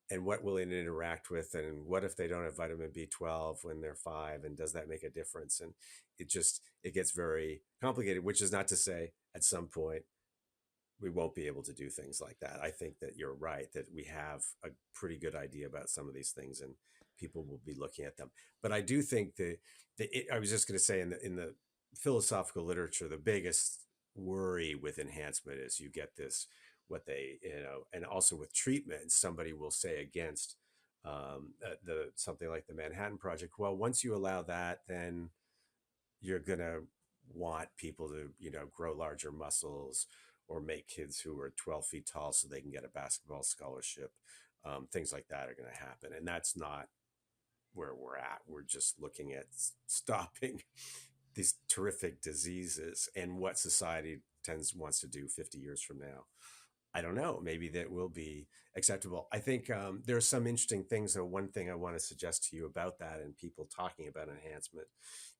and what will it interact with, and what if they don't have vitamin B12 when they're 5, and does that make a difference? And it gets very complicated, which is not to say at some point we won't be able to do things like that. I think that you're right that we have a pretty good idea about some of these things, and people will be looking at them. But I do think I was just going to say in the philosophical literature, the biggest worry with enhancement is you get this what they and also with treatment, somebody will say against the something like the Manhattan Project. Well, once you allow that, then you're going to want people to grow larger muscles or make kids who are 12 feet tall so they can get a basketball scholarship. Things like that are going to happen, and that's not where we're at. We're just looking at stopping these terrific diseases, and what society wants to do 50 years from now, I don't know. Maybe that will be acceptable. I think there are some interesting things. Though, one thing I want to suggest to you about that and people talking about enhancement,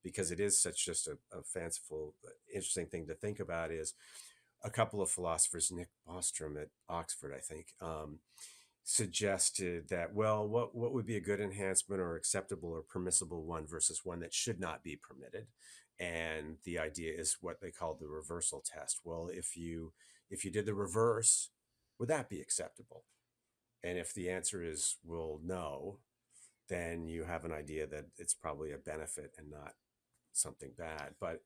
because it is such just a fanciful, interesting thing to think about, is a couple of philosophers, Nick Bostrom at Oxford, I think, suggested that, well, what would be a good enhancement or acceptable or permissible one versus one that should not be permitted. And the idea is what they call the reversal test. Well, if you did the reverse, would that be acceptable? And if the answer is, well, no, then you have an idea that it's probably a benefit and not something bad. But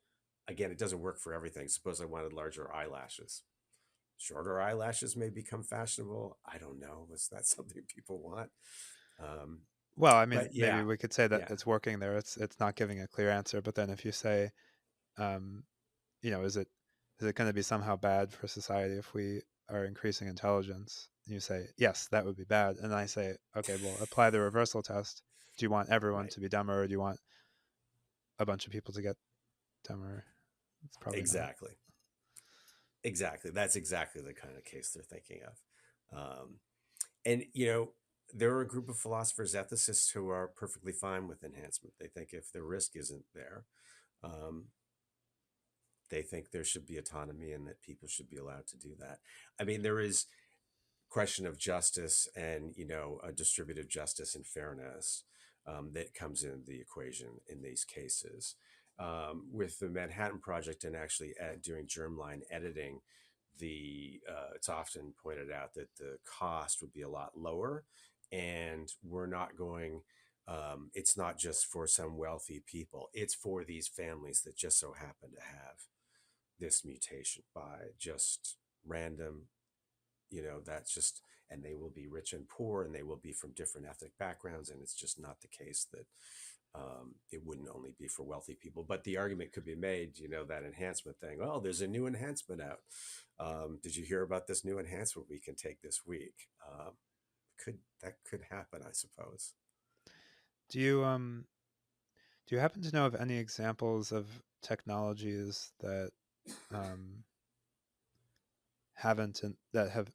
again, it doesn't work for everything. Suppose I wanted larger eyelashes. Shorter eyelashes may become fashionable. I don't know. Is that something people want? Um, Well, I mean, but maybe yeah, we could say that yeah, it's working there. It's not giving a clear answer. But then if you say, um, is it going to be somehow bad for society if we are increasing intelligence? And you say yes, that would be bad. And I say, okay, well, apply the reversal test. Do you want everyone right. to be dumber, or do you want a bunch of people to get dumber? It's probably not. Exactly. Exactly. That's exactly the kind of case they're thinking of. And, there are a group of philosophers, ethicists who are perfectly fine with enhancement. They think if the risk isn't there, um, they think there should be autonomy and that people should be allowed to do that. I mean, there is question of justice and a distributive justice and fairness that comes into the equation in these cases. With the Manhattan Project and actually doing germline editing, it's often pointed out that the cost would be a lot lower, and we're not going. It's not just for some wealthy people; it's for these families that just so happen to have this mutation by just random that's just, and they will be rich and poor, and they will be from different ethnic backgrounds, and it's just not the case that it wouldn't only be for wealthy people. But the argument could be made, that enhancement thing. Oh, there's a new enhancement out. Did you hear about this new enhancement we can take this week? Could happen, I suppose. Do you Do you happen to know of any examples of technologies that um, haven't that have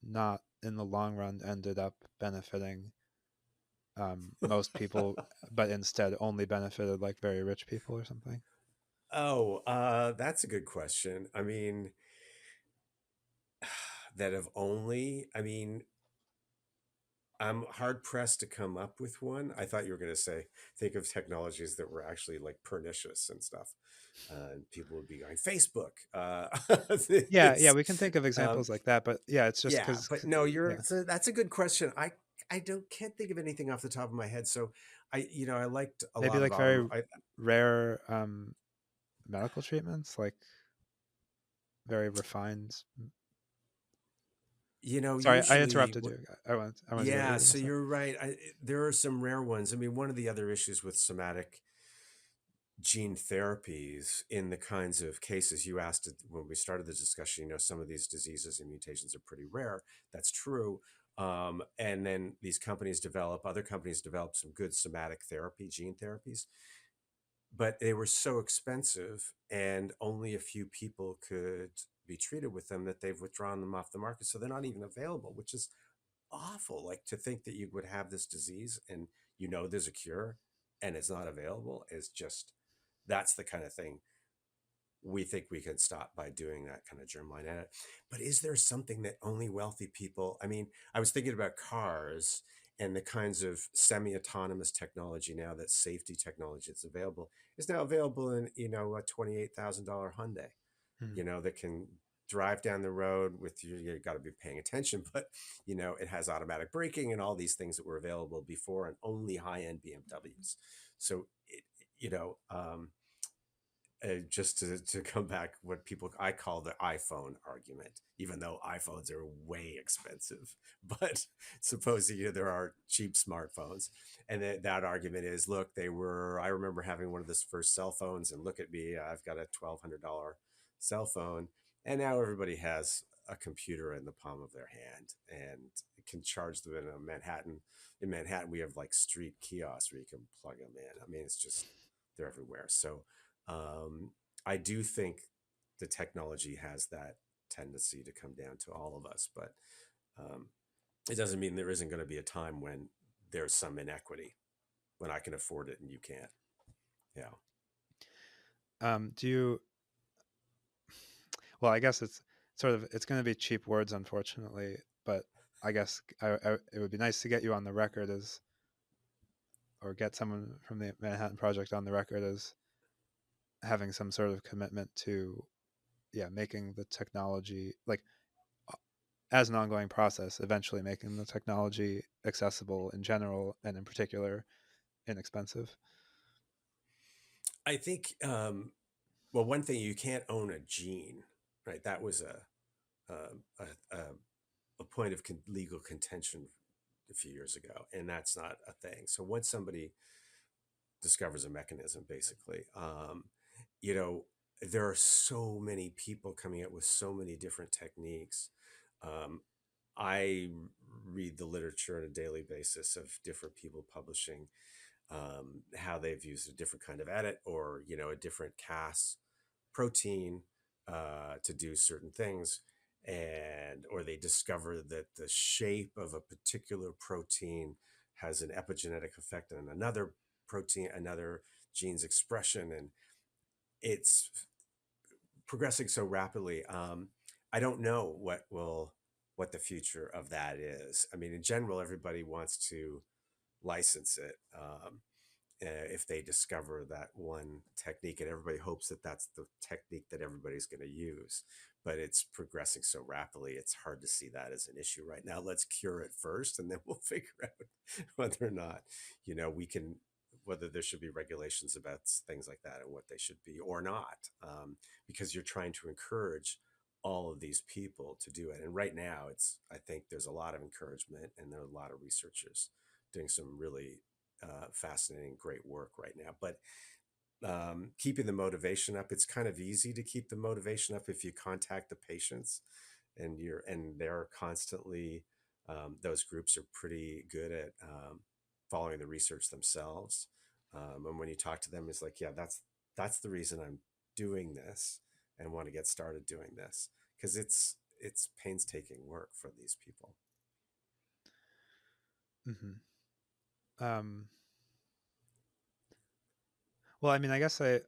not in the long run ended up benefiting most people, but instead only benefited like very rich people or something? Oh, that's a good question. I mean, that have only, I mean, I'm hard pressed to come up with one. I thought you were going to say, think of technologies that were actually like pernicious and stuff. And people would be going, Facebook. Yeah, yeah, This, we can think of um, examples like that, but yeah, it's just yeah, because but no, yeah, that's a good question. I don't can't think of anything off the top of my head. So I liked a maybe lot of like very autumn. rare medical treatments, like very refined. Sorry, I Usually, interrupted you. I want to hear what you yeah, were going so to say. you're right. There are some rare ones. I mean, one of the other issues with somatic gene therapies in the kinds of cases you asked when we started the discussion, some of these diseases and mutations are pretty rare. That's true. And then other companies develop some good somatic therapy, gene therapies, but they were so expensive and only a few people could be treated with them that they've withdrawn them off the market. So they're not even available, which is awful. Like to think that you would have this disease and there's a cure and it's not available is just that's the kind of thing we think we can stop by doing that kind of germline edit. But is there something that only wealthy people? I mean, I was thinking about cars and the kinds of semi-autonomous technology now, that safety technology that's available is now available in a $28,000 Hyundai, Hmm. that can drive down the road with you got to be paying attention, but it has automatic braking and all these things that were available before and only high-end BMWs. So just to come back, what people I call the iPhone argument, even though iPhones are way expensive, but supposing there are cheap smartphones, and that argument is, look, I remember having one of the first cell phones, and look at me, I've got a $1,200 cell phone, and now everybody has a computer in the palm of their hand and can charge them in Manhattan. In Manhattan, we have like street kiosks where you can plug them in. I mean, it's just they're everywhere. So um, I do think the technology has that tendency to come down to all of us, but um, it doesn't mean there isn't going to be a time when there's some inequity, when I can afford it and you can't. Yeah. Do you? Well, I guess it's going to be cheap words, unfortunately. But I guess it would be nice to get you on the record as, or get someone from the Manhattan Project on the record as having some sort of commitment to, yeah, making the technology like as an ongoing process, eventually making the technology accessible in general and in particular inexpensive. I think, well, one thing, you can't own a gene, right? That was a a point of legal contention a few years ago, and that's not a thing. So once somebody discovers a mechanism, basically, you know, there are so many people coming up with so many different techniques. Um, I read the literature on a daily basis of different people publishing how they've used a different kind of edit, or a different Cas protein to do certain things, and or they discover that the shape of a particular protein has an epigenetic effect on another protein, another gene's expression, and it's progressing so rapidly. I don't know what the future of that is. I mean, in general, everybody wants to license it. If they discover that one technique, and everybody hopes that that's the technique that everybody's going to use, but it's progressing so rapidly, it's hard to see that as an issue right now. Let's cure it first and then we'll figure out whether or not we can, whether there should be regulations about things like that and what they should be or not, because you're trying to encourage all of these people to do it. And right now, I think there's a lot of encouragement, and there are a lot of researchers doing some really fascinating, great work right now. But keeping the motivation up, it's kind of easy to keep the motivation up if you contact the patients, and they're constantly, those groups are pretty good at following the research themselves. And when you talk to them, it's like, yeah, that's the reason I'm doing this and want to get started doing this, because it's painstaking work for these people. Hmm. Um, well, I mean, I guess I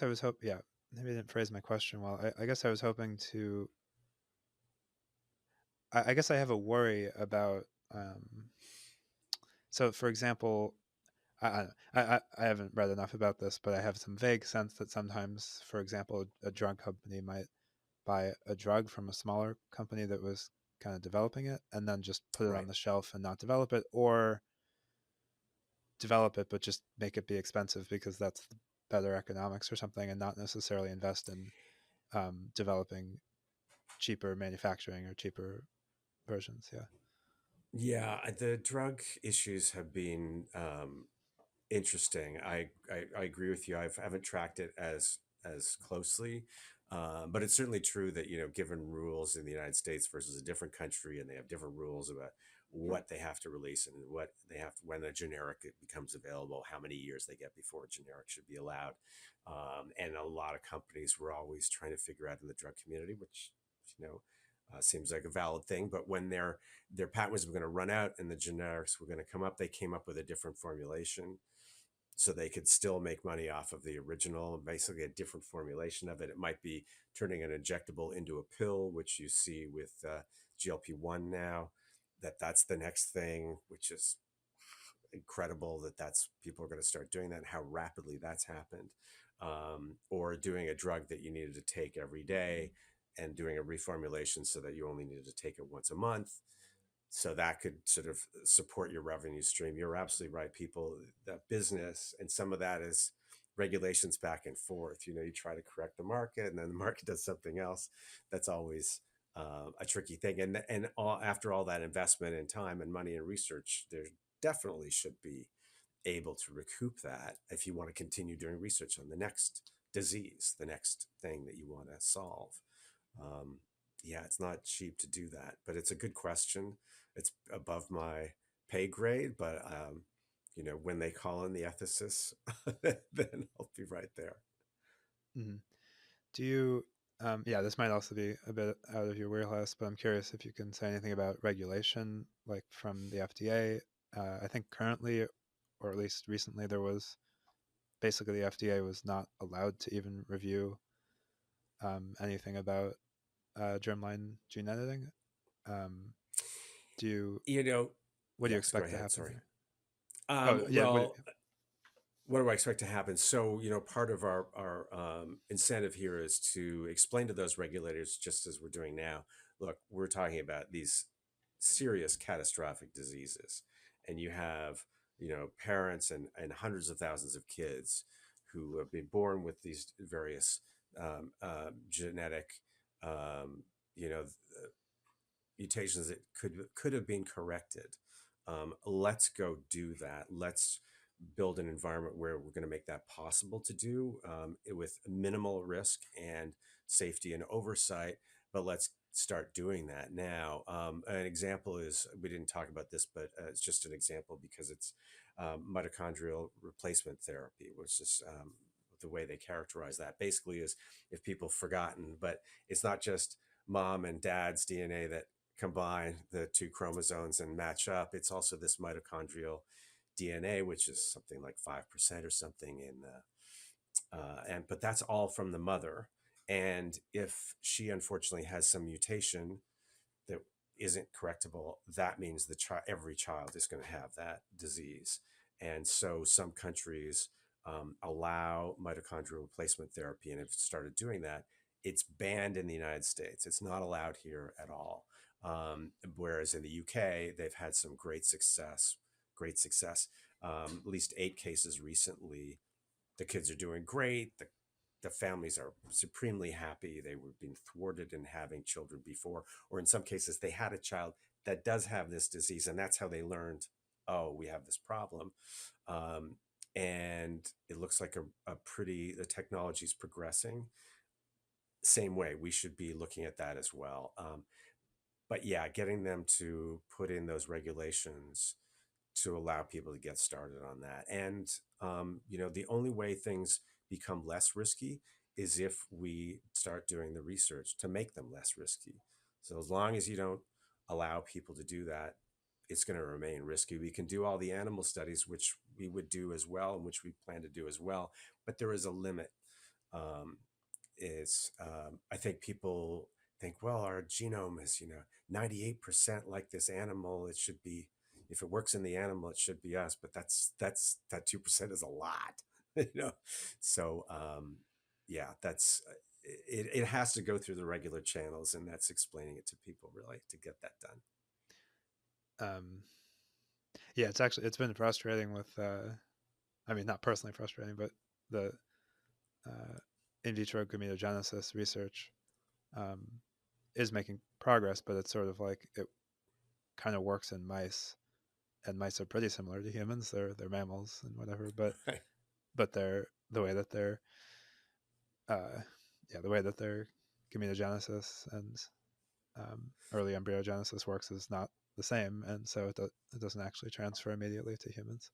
was hoping. Yeah, maybe I didn't phrase my question well. I guess I was hoping to. I guess I have a worry about. So, for example, I haven't read enough about this, but I have some vague sense that sometimes, for example, a drug company might buy a drug from a smaller company that was kind of developing it and then just put it on Right. the shelf and not develop it, or develop it but just make it be expensive because that's better economics or something, and not necessarily invest in developing cheaper manufacturing or cheaper versions. Yeah. Yeah, the drug issues have been interesting. I agree with you. I haven't tracked it as closely, but it's certainly true that, given rules in the United States versus a different country, and they have different rules about what they have to release and what they have to, when a generic becomes available, how many years they get before a generic should be allowed. And a lot of companies were always trying to figure out in the drug community, which seems like a valid thing. But when their patent were going to run out and the generics were going to come up, they came up with a different formulation so they could still make money off of the original, basically a different formulation of it. It might be turning an injectable into a pill, which you see with GLP-1 now. That's the next thing, which is incredible that's people are going to start doing that and how rapidly that's happened. Or doing a drug that you needed to take every day and doing a reformulation so that you only needed to take it once a month, so that could sort of support your revenue stream. You're absolutely right. People, that business, and some of that is regulations back and forth. You try to correct the market, and then the market does something else. That's always a tricky thing. And after all that investment in time and money and research, there definitely should be able to recoup that if you want to continue doing research on the next disease, the next thing that you want to solve. Um, yeah, it's not cheap to do that, but it's a good question. It's above my pay grade, but when they call in the ethicists, then I'll be right there. Hmm. Do you? Yeah, this might also be a bit out of your wheelhouse, but I'm curious if you can say anything about regulation, like from the FDA. I think currently, or at least recently, there was basically the FDA was not allowed to even review anything about germline gene editing. Um, do you? You know, What do you yes, go expect to ahead. happen Sorry. here? Oh yeah, Well, what do I expect to happen? So, part of our incentive here is to explain to those regulators, just as we're doing now, look, we're talking about these serious catastrophic diseases, and you have, parents and hundreds of thousands of kids who have been born with these various genetic, um, you know, mutations that could have been corrected. Let's go do that. Let's build an environment where we're going to make that possible to do, with minimal risk and safety and oversight. But let's start doing that now. An example is, we didn't talk about this, but it's just an example because it's mitochondrial replacement therapy, which is the way they characterize that. Basically, is if people have forgotten, but it's not just mom and dad's DNA that combine the two chromosomes and match up. It's also this mitochondrial DNA, which is something like 5% or something in but that's all from the mother. And if she unfortunately has some mutation that isn't correctable, that means every child is going to have that disease. And so some countries allow mitochondrial replacement therapy and have started doing that. It's banned in the United States. It's not allowed here at all. Whereas in the UK, they've had some great success. Great success. At least 8 cases recently. The kids are doing great. The families are supremely happy. They were being thwarted in having children before, or in some cases, they had a child that does have this disease, and that's how they learned, oh, we have this problem. Um, and it looks like the technology is progressing. Same way, we should be looking at that as well. But yeah, getting them to put in those regulations to allow people to get started on that. And the only way things become less risky is if we start doing the research to make them less risky. So as long as you don't allow people to do that, it's going to remain risky. We can do all the animal studies, which we would do as well, and which we plan to do as well, but there is a limit. Um, I think people think, well, our genome is 98% like this animal. It should be, if it works in the animal, it should be us. But that 2% is a lot, you know. So yeah, that's it has to go through the regular channels, and that's explaining it to people really to get that done. Um, yeah, it's been frustrating with I mean, not personally frustrating, but the uh, in vitro gametogenesis research um, is making progress, but it's sort of like it kind of works in mice, and mice are pretty similar to humans. They're mammals and whatever, Right. but they're the way that they're uh, yeah, the way that their gametogenesis and early embryogenesis works is not the same, and so it doesn't actually transfer immediately to humans.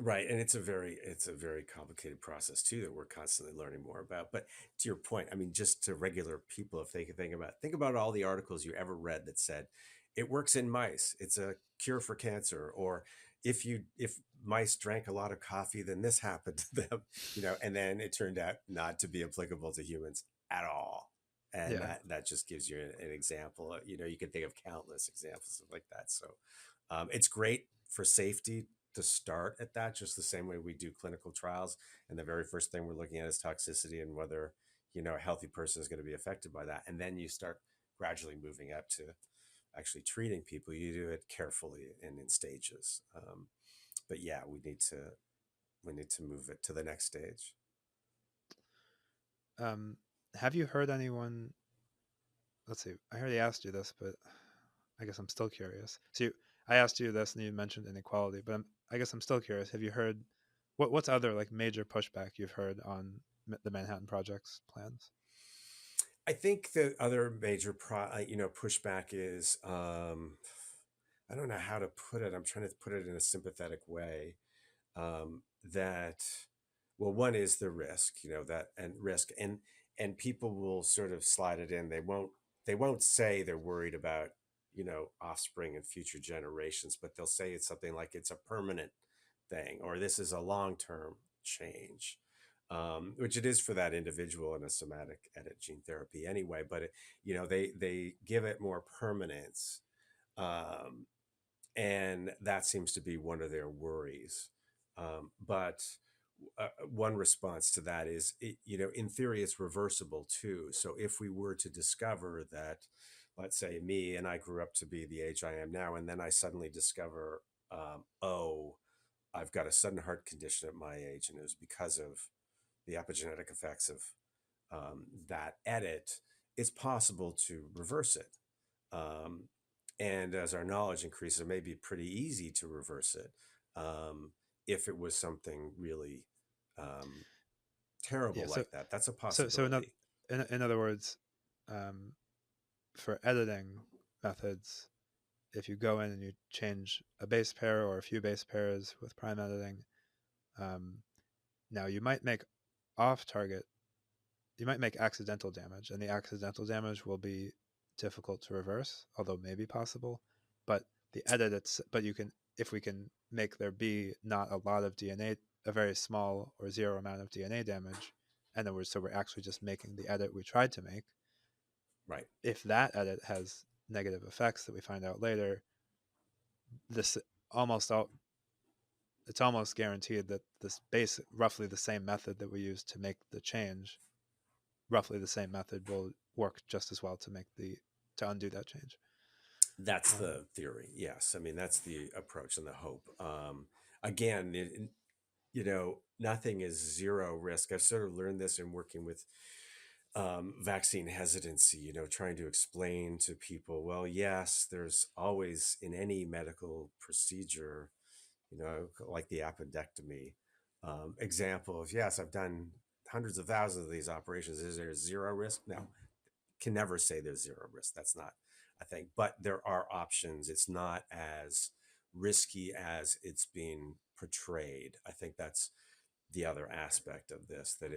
Right, and it's a very complicated process too that we're constantly learning more about. But to your point, I mean, just to regular people, if they can think about all the articles you ever read that said it works in mice, it's a cure for cancer, or if mice drank a lot of coffee, then this happened to them, and then it turned out not to be applicable to humans at all. And Yeah. that just gives you an example. You can think of countless examples like that. So it's great for safety to start at that, just the same way we do clinical trials. And the very first thing we're looking at is toxicity and whether, a healthy person is going to be affected by that. And then you start gradually moving up to actually treating people. You do it carefully and in stages. But yeah, we need to move it to the next stage. Um, have you heard anyone? Let's see. I already asked you this, but I guess I'm still curious. I asked you this, and you mentioned inequality, but I guess I'm still curious. Have you heard what's other like major pushback you've heard on the Manhattan Project's plans? I think the other major pushback is I don't know how to put it. I'm trying to put it in a sympathetic way. That well, one is the risk, that and risk, and people will sort of slide it in. They won't say they're worried about offspring and future generations, but they'll say it's something like it's a permanent thing, or this is a long-term change, which it is for that individual in a somatic edit gene therapy anyway. But they give it more permanence, um, and that seems to be one of their worries. But one response to that is, in theory, it's reversible too. So if we were to discover that, let's say me and I grew up to be the age I am now, and then I suddenly discover, oh, I've got a sudden heart condition at my age, and it was because of the epigenetic effects of that edit, it's possible to reverse it. Um, and as our knowledge increases, it may be pretty easy to reverse it, if it was something really um, Yeah. terrible So like that. That's a so possibility. in other words, um, for editing methods, if you go in and you change a base pair or a few base pairs with prime editing, um, now you might make off target, you might make accidental damage, and the accidental damage will be difficult to reverse, although maybe possible. But the edit, but you can, if we can make there be not a lot of DNA, a very small or zero amount of DNA damage, and then we're actually just making the edit we tried to make. Right. If that edit has negative effects that we find out later, this almost all it's almost guaranteed that this base roughly the same method that we use to make the change, roughly the same method will work just as well to undo that change. That's Um, the theory. Yes. I mean, that's the approach and the hope. Again, nothing is zero risk. I've sort of learned this in working with vaccine hesitancy, trying to explain to people, well, yes, there's always in any medical procedure, like the appendectomy example of, yes, I've done hundreds of thousands of these operations. Is there zero risk? No, can never say there's zero risk. That's not a thing, but there are options. It's not as risky as it's being portrayed. I think that's the other aspect of this, that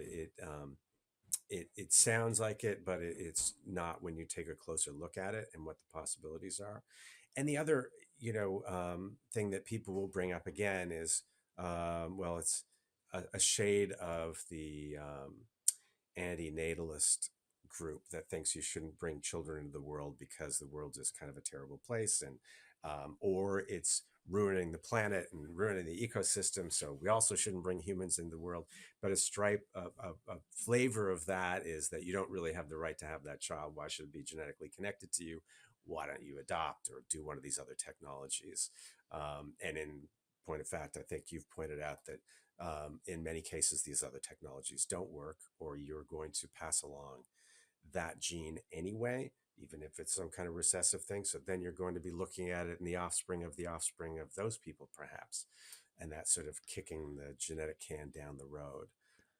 it sounds like it, but it's not when you take a closer look at it and what the possibilities are. And the other, thing that people will bring up again is, well, it's a shade of the anti-natalist group that thinks you shouldn't bring children into the world because the world is kind of a terrible place, and or it's ruining the planet and ruining the ecosystem, so we also shouldn't bring humans into the world. But a flavor of that is that you don't really have the right to have that child. Why should it be genetically connected to you? Why don't you adopt or do one of these other technologies? And in point of fact, I think you've pointed out that in many cases, these other technologies don't work, or you're going to pass along that gene anyway, even if it's some kind of recessive thing. So then you're going to be looking at it in the offspring of those people, perhaps, and that's sort of kicking the genetic can down the road.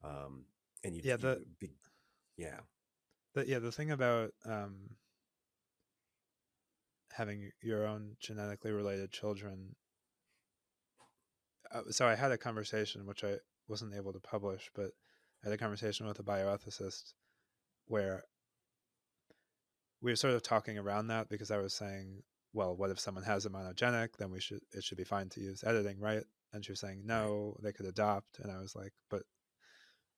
And Yeah, you be, yeah, the thing about having your own genetically related children. So I had a conversation which I wasn't able to publish, but I had a conversation with a bioethicist where we were sort of talking around that, because I was saying, well, what if someone has a monogenic? Then it should be fine to use editing, right? And she was saying, right, no, they could adopt. And I was like, but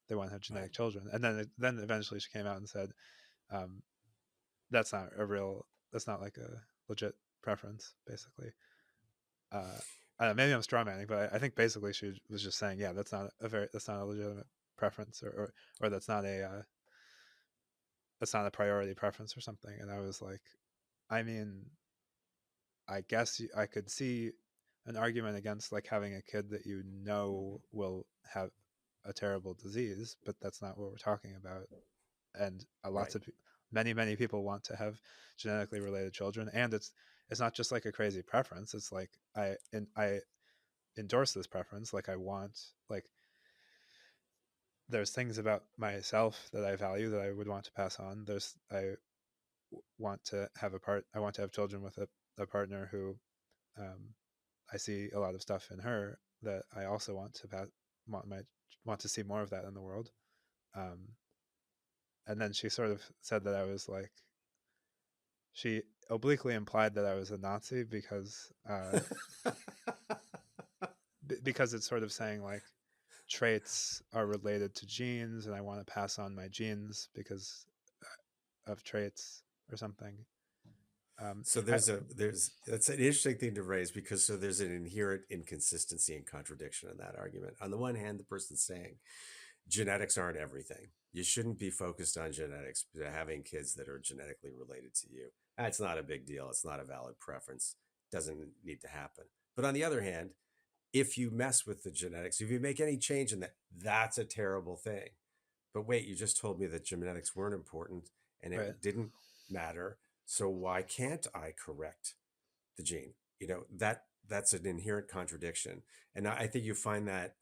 they want to have right. genetic children. And then eventually she came out and said, um, that's not a real, that's not like a legit preference, basically. Uh, I don't know, maybe I'm strawmanning, but I think basically she was just saying, yeah, that's not a legitimate preference, or that's not a priority preference or something. And I was like, I mean, I guess I could see an argument against like having a kid that you know will have a terrible disease, but that's not what we're talking about. And Right. many people want to have genetically related children, and it's not just like a crazy preference. It's like I endorse this preference. Like I want, like, there's things about myself that I value that I would want to pass on. I want to have children with a partner who, um, I see a lot of stuff in her that I also want to want to see more of that in the world. Um, and then she sort of said that I was like, she obliquely implied that I was a Nazi because it's sort of saying like traits are related to genes, and I want to pass on my genes because of traits or something. So I, there's that's an interesting thing to raise, because so there's an inherent inconsistency and contradiction in that argument. On the one hand, the person's saying genetics aren't everything. You shouldn't be focused on genetics, but having kids that are genetically related to you. That's not a big deal. It's not a valid preference. Doesn't need to happen. But on the other hand, if you mess with the genetics, if you make any change in that, that's a terrible thing. But wait, you just told me that genetics weren't important and right. it didn't matter. So why can't I correct the gene? That's an inherent contradiction. And I think you find that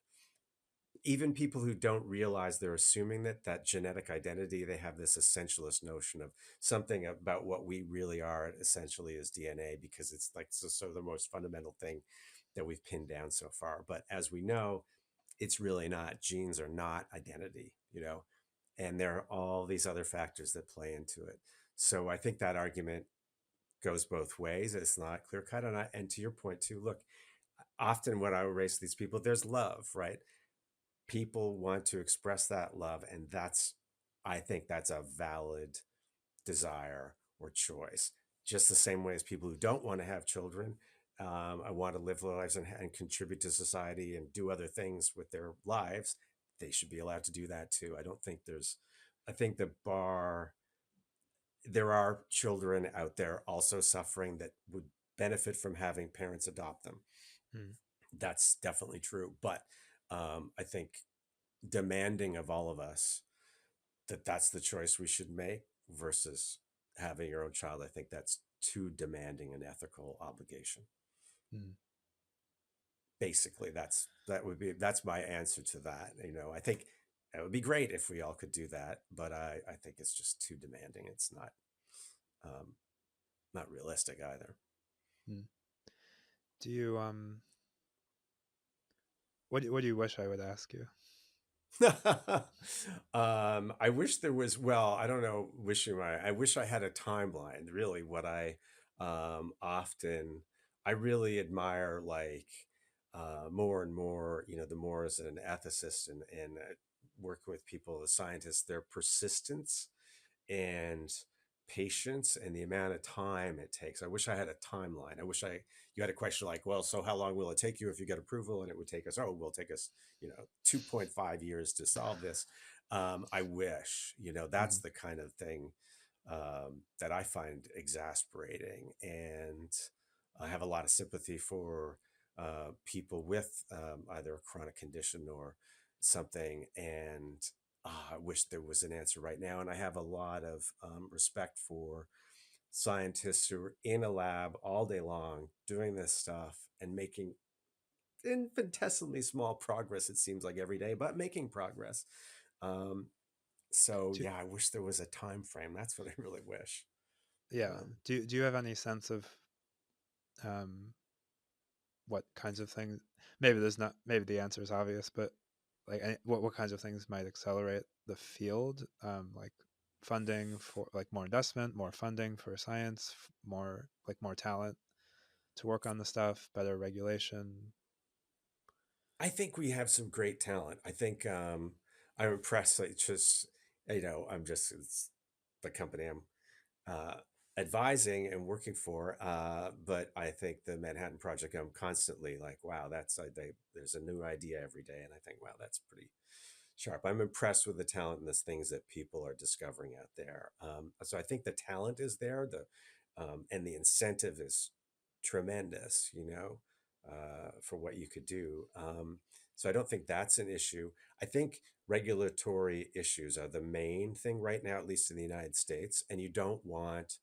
even people who don't realize they're assuming that genetic identity, they have this essentialist notion of something about what we really are essentially is DNA, because it's like so the most fundamental thing that we've pinned down so far. But as we know, it's really not. Genes are not identity, and there are all these other factors that play into it. So I think that argument goes both ways. It's not clear cut. And to your point too, look, often when I raise these people, there's love, right? People want to express that love, and I think that's a valid desire or choice. Just the same way as people who don't want to have children, I want to live their lives and contribute to society and do other things with their lives. They should be allowed to do that too. I think there are children out there also suffering that would benefit from having parents adopt them. Hmm. That's definitely true. But I think demanding of all of us that that's the choice we should make versus having your own child, I think that's too demanding an ethical obligation. Hmm. Basically, that's my answer to that. I think it would be great if we all could do that, but I think it's just too demanding. It's um, not realistic either. Hmm. Do you what do you wish I would ask you? I wish there was, well, I don't know, I wish I had a timeline. Really, what I often, I really admire, like, more and more, the more as an ethicist and work with people, the scientists, their persistence and patience and the amount of time it takes. I wish I had a timeline. I wish you had a question like, well, so how long will it take you if you get approval? And it would take us, will take us, 2.5 years to solve this. I wish, that's Hmm. the kind of thing that I find exasperating. And I have a lot of sympathy for people with either a chronic condition or something. And I wish there was an answer right now. And I have a lot of respect for scientists who are in a lab all day long doing this stuff and making infinitesimally small progress, it seems like every day, but making progress. Um, so Do, yeah, I wish there was a time frame. That's what I really wish. yeah. Um, Do you have any sense of um, what kinds of things? Maybe there's not. Maybe the answer is obvious, but like, what kinds of things might accelerate the field? Like funding for like more investment, more funding for science, more like more talent to work on the stuff, better regulation. I think we have some great talent. I think I'm impressed. Like, just, I'm just, it's the company I'm uh, advising and working for. But I think the Manhattan Project, I'm constantly like, wow, there's a new idea every day. And I think, wow, that's pretty sharp. I'm impressed with the talent and the things that people are discovering out there. So I think the talent is there, and the incentive is tremendous, for what you could do. So I don't think that's an issue. I think regulatory issues are the main thing right now, at least in the United States. And you don't want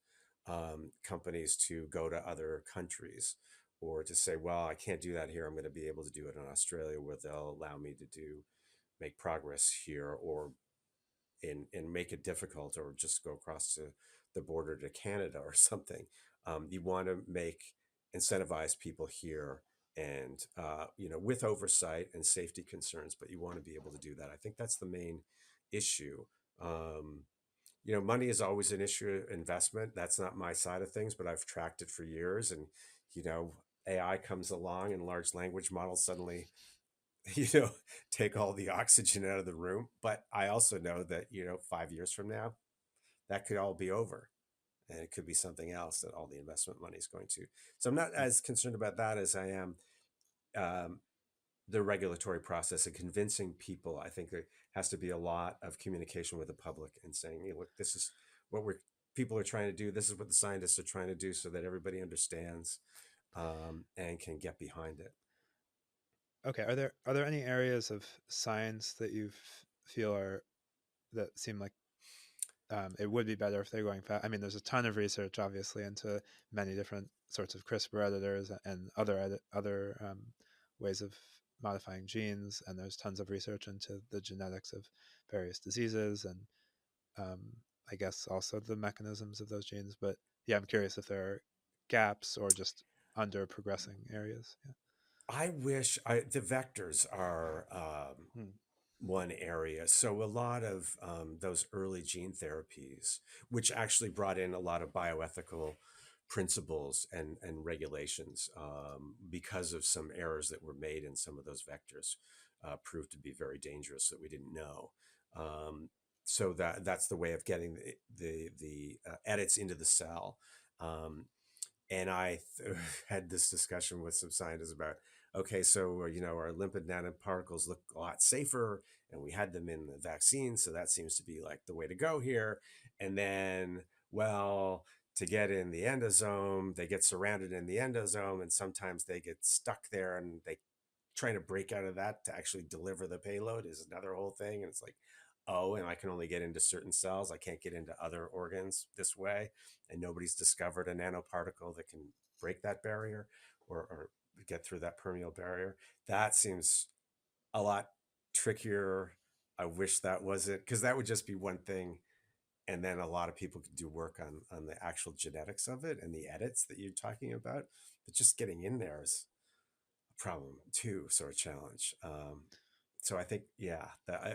companies to go to other countries or to say, well, I can't do that here. I'm going to be able to do it in Australia where they'll allow me to make progress here, or and make it difficult, or just go across to the border to Canada or something. You want to make incentivize people here, and with oversight and safety concerns, but you want to be able to do that. I think that's the main issue. Um, Money is always an issue. Investment, that's not my side of things, but I've tracked it for years. And you know AI comes along and large language models suddenly you know, take all the oxygen out of the room. But I also know that, 5 years from now, that could all be over, and it could be something else that all the investment money is going to. So I'm not as concerned about that as I am um, the regulatory process and convincing people. I think there has to be a lot of communication with the public and saying, hey, look, this is what people are trying to do. This is what the scientists are trying to do, so that everybody understands and can get behind it. Okay, are there any areas of science that you feel are that seem like it would be better if they're going fast? I mean, there's a ton of research, obviously, into many different sorts of CRISPR editors and other ways of modifying genes, and there's tons of research into the genetics of various diseases, and um, I guess also the mechanisms of those genes. But yeah, I'm curious if there are gaps or just under progressing areas. Yeah. I wish the vectors are Hmm. one area. So a lot of those early gene therapies, which actually brought in a lot of bioethical principles and regulations, because of some errors that were made in some of those vectors, proved to be very dangerous that we didn't know. Um, so that's the way of getting the edits into the cell. Um, and had this discussion with some scientists about, okay, so our lipid nanoparticles look a lot safer, and we had them in the vaccine, so that seems to be like the way to go here. And then, well, to get in the endosome, they get surrounded in the endosome, and sometimes they get stuck there, and they trying to break out of that to actually deliver the payload is another whole thing. And it's like, oh, and I can only get into certain cells. I can't get into other organs this way. And nobody's discovered a nanoparticle that can break that barrier, or get through that permeable barrier. That seems a lot trickier. I wish that wasn't, because that would just be one thing. And then a lot of people could do work on the actual genetics of it and the edits that you're talking about. But just getting in there is problem too, sort of challenge. So I think, yeah,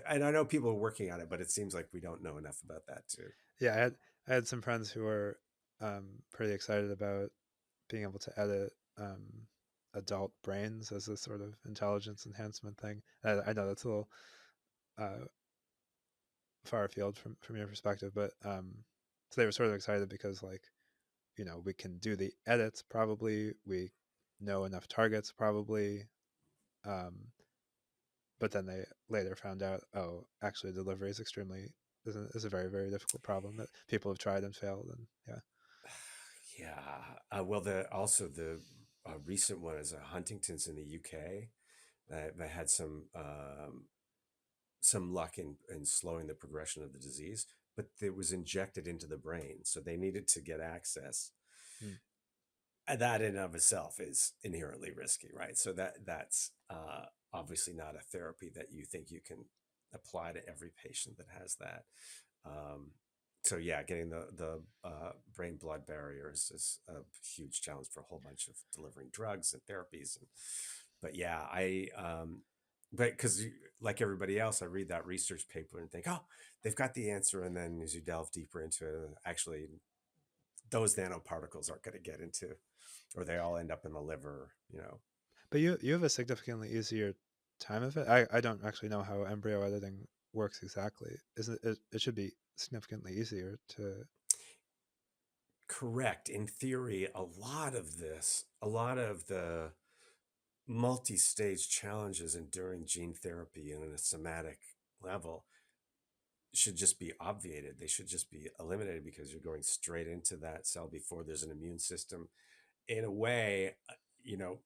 and I know people are working on it, but it seems like we don't know enough about that too. Yeah, I had some friends who were pretty excited about being able to edit adult brains as a sort of intelligence enhancement thing. I know that's a little uh, far afield from your perspective, but so they were sort of excited because like we can do the edits probably, we know enough targets probably, um, but then they later found out, oh, actually delivery is a very very difficult problem that people have tried and failed, and yeah. Yeah. Well, the recent one is Huntington's in the UK that had some luck in slowing the progression of the disease, but it was injected into the brain, so they needed to get access. Mm. And that in and of itself is inherently risky, right? So that's obviously not a therapy that you think you can apply to every patient that has that. Um, so yeah, getting the brain blood barriers is a huge challenge for a whole bunch of delivering drugs and therapies. But yeah, but because like everybody else, I read that research paper and think, oh, they've got the answer, and then as you delve deeper into it, actually those nanoparticles aren't going to get into, or they all end up in the liver, you know. But you have a significantly easier time of it. I don't actually know how embryo editing works exactly. Isn't it? It should be significantly easier to. Correct. In theory, a lot of the multi-stage challenges enduring gene therapy and in a somatic level should just be obviated. They should just be eliminated because you're going straight into that cell before there's an immune system. In a way, you know,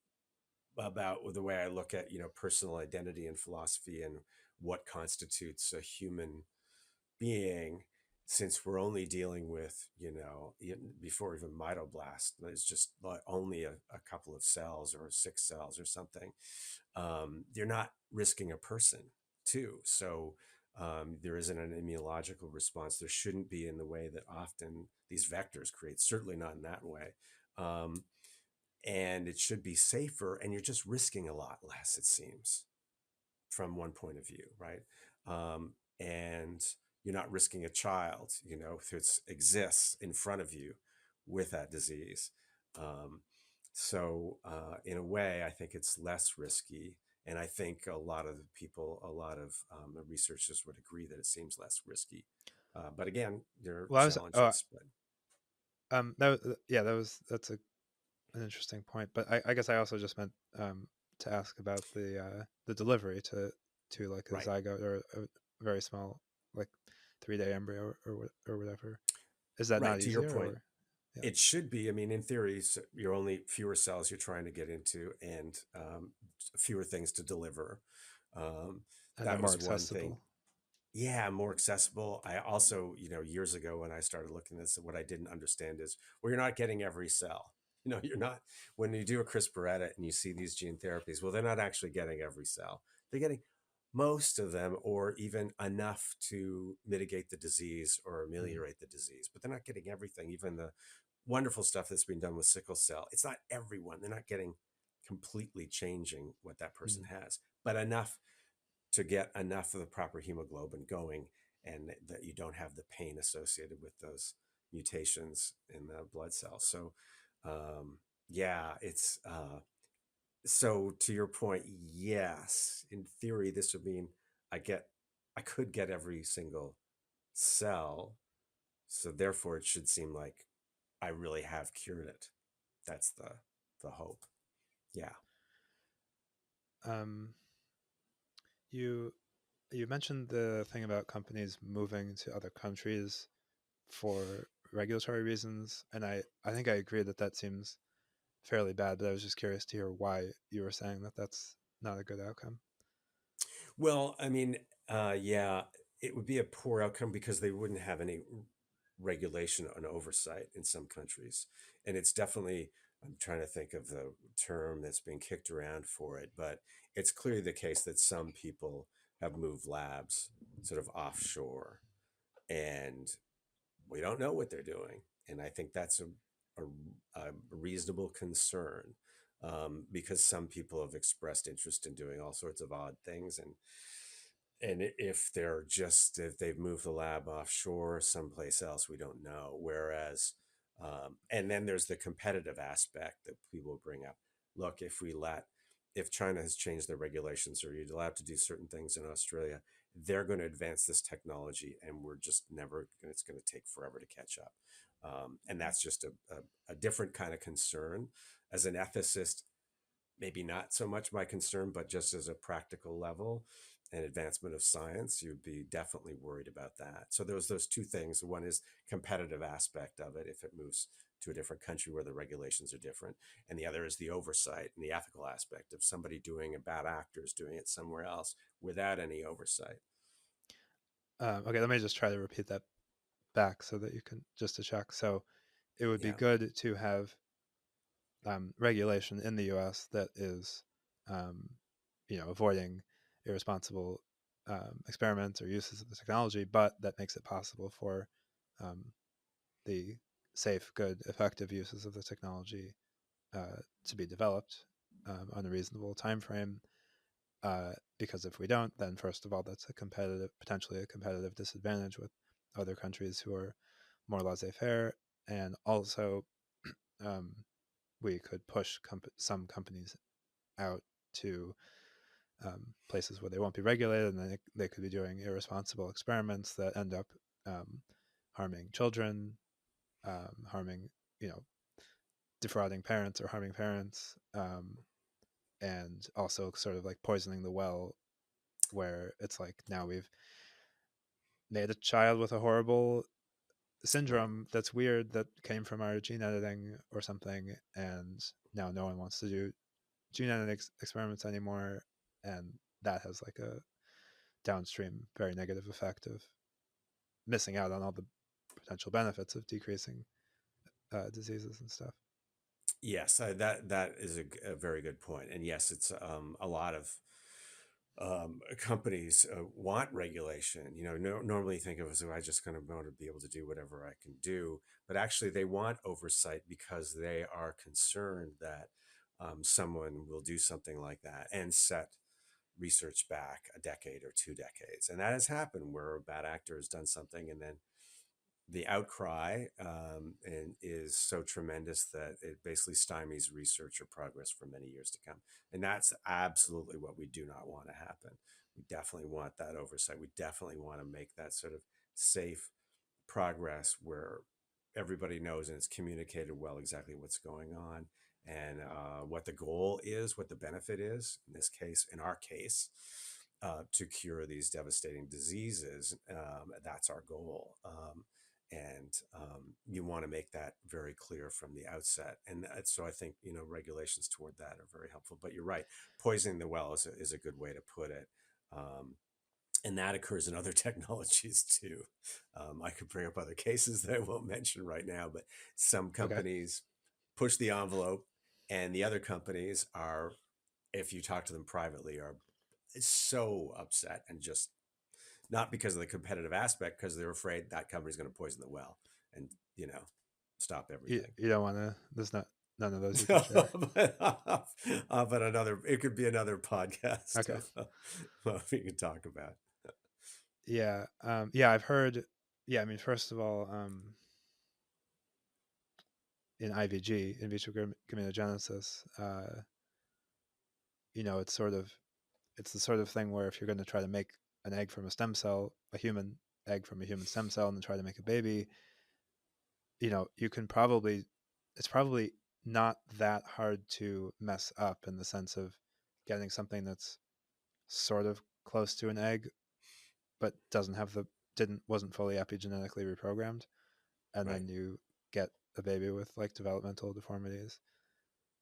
about the way I look at, personal identity and philosophy and what constitutes a human being, since we're only dealing with, before even mitoblast, it's just like only a couple of cells or 6 cells or something. You're not risking a person too. So there isn't an immunological response. There shouldn't be in the way that often these vectors create, certainly not in that way. Um, and it should be safer, and you're just risking a lot less, it seems, from one point of view, right? And you're not risking a child, who exists in front of you with that disease. Um, in a way, I think it's less risky. And I think a lot of the researchers would agree that it seems less risky. But again, there are Well, I was. Oh, challenges. But yeah, that's an interesting point. But I guess I also just meant to ask about the delivery to like a right, zygote or a very small like 3-day embryo or whatever. Is that not right. To your easier point, or? Yeah, it should be. I mean, in theory, you're only fewer cells you're trying to get into, and fewer things to deliver. Um, and they're that more was one thing. accessible. Yeah, more accessible. I also, years ago when I started looking at this, what I didn't understand is, well, you're not getting every cell. You're not, when you do a CRISPR edit and you see these gene therapies, well, they're not actually getting every cell. They're getting most of them, or even enough to mitigate the disease or Mm, ameliorate the disease, but they're not getting everything. Even the wonderful stuff that's been done with sickle cell, it's not everyone. They're not getting completely changing what that person mm. has, but enough to get enough of the proper hemoglobin going, and that you don't have the pain associated with those mutations in the blood cells. So, yeah, it's so to your point, yes, in theory, this would mean I get, I could get every single cell. So therefore, it should seem like I really have cured it. That's the hope. Yeah. Um, you you mentioned the thing about companies moving to other countries for regulatory reasons, and I think I agree that that seems fairly bad. But I was just curious to hear why you were saying that that's not a good outcome. Well, I mean, yeah, it would be a poor outcome because they wouldn't have any regulation and oversight in some countries. And it's definitely, I'm trying to think of the term that's being kicked around for it, but it's clearly the case that some people have moved labs sort of offshore, and we don't know what they're doing. And I think that's a reasonable concern. because some people have expressed interest in doing all sorts of odd things, and if they've moved the lab offshore someplace else, we don't know. Whereas, and then there's the competitive aspect that people bring up. Look, if China has changed their regulations, or you're allowed to do certain things in Australia, they're going to advance this technology, and we're just never. It's going to take forever to catch up, and that's just a different kind of concern. As an ethicist, maybe not so much my concern, but just as a practical level and advancement of science, you'd be definitely worried about that. So there's those two things. One is competitive aspect of it if it moves to a different country where the regulations are different, and the other is the oversight and the ethical aspect of somebody doing a bad actors doing it somewhere else without any oversight. Okay, let me just try to repeat that back so that you can just to check. So it would be Yeah. good to have regulation in the U.S. that is, um, avoiding irresponsible experiments or uses of the technology, but that makes it possible for um, the safe, good, effective uses of the technology to be developed on a reasonable time frame. Because if we don't, then first of all, that's potentially a competitive disadvantage with other countries who are more laissez-faire, and also um, we could push some companies out to places where they won't be regulated, and then they could be doing irresponsible experiments that end up um, harming children, harming, you know, defrauding parents or harming parents, and also sort of like poisoning the well, where it's like now we've made a child with a horrible Right. syndrome that's weird that came from our gene editing or something, and now no one wants to do gene editing experiments anymore, and that has like a downstream very negative effect of missing out on all the potential benefits of decreasing diseases and stuff. Yes, that is a very good point. And yes, it's a lot of companies want regulation. Normally think of as, I just kind of want to be able to do whatever I can do, but actually they want oversight because they are concerned that someone will do something like that and set research back a decade or 2 decades. And that has happened where a bad actor has done something, and then the outcry and is so tremendous that it basically stymies research or progress for many years to come. And that's absolutely what we do not want to happen. We definitely want that oversight. We definitely want to make that sort of safe progress where everybody knows and it's communicated well exactly what's going on, and what the goal is, what the benefit is. In our case, to cure these devastating diseases. That's our goal. And you want to make that very clear from the outset. And so I think, regulations toward that are very helpful. But you're right, poisoning the well is a good way to put it. Um, and that occurs in other technologies too. I could bring up other cases that I won't mention right now, but some Okay. companies push the envelope, and the other companies are, if you talk to them privately, are so upset, and just not because of the competitive aspect, because they're afraid that company's going to poison the well and stop You, everything. you don't want to. There's not none of those you can share. But it could be another podcast Okay. of what we can talk about. Yeah. Yeah. I've heard. Yeah. I mean, first of all, in IVG, in vitro gametogenesis, it's the sort of thing where if you're going to try to make an egg from a stem cell, a human egg from a human stem cell, and then try to make a baby, you can probably, it's probably not that hard to mess up in the sense of getting something that's sort of close to an egg, but doesn't have wasn't fully epigenetically reprogrammed, and Right. then you get a baby with like developmental deformities.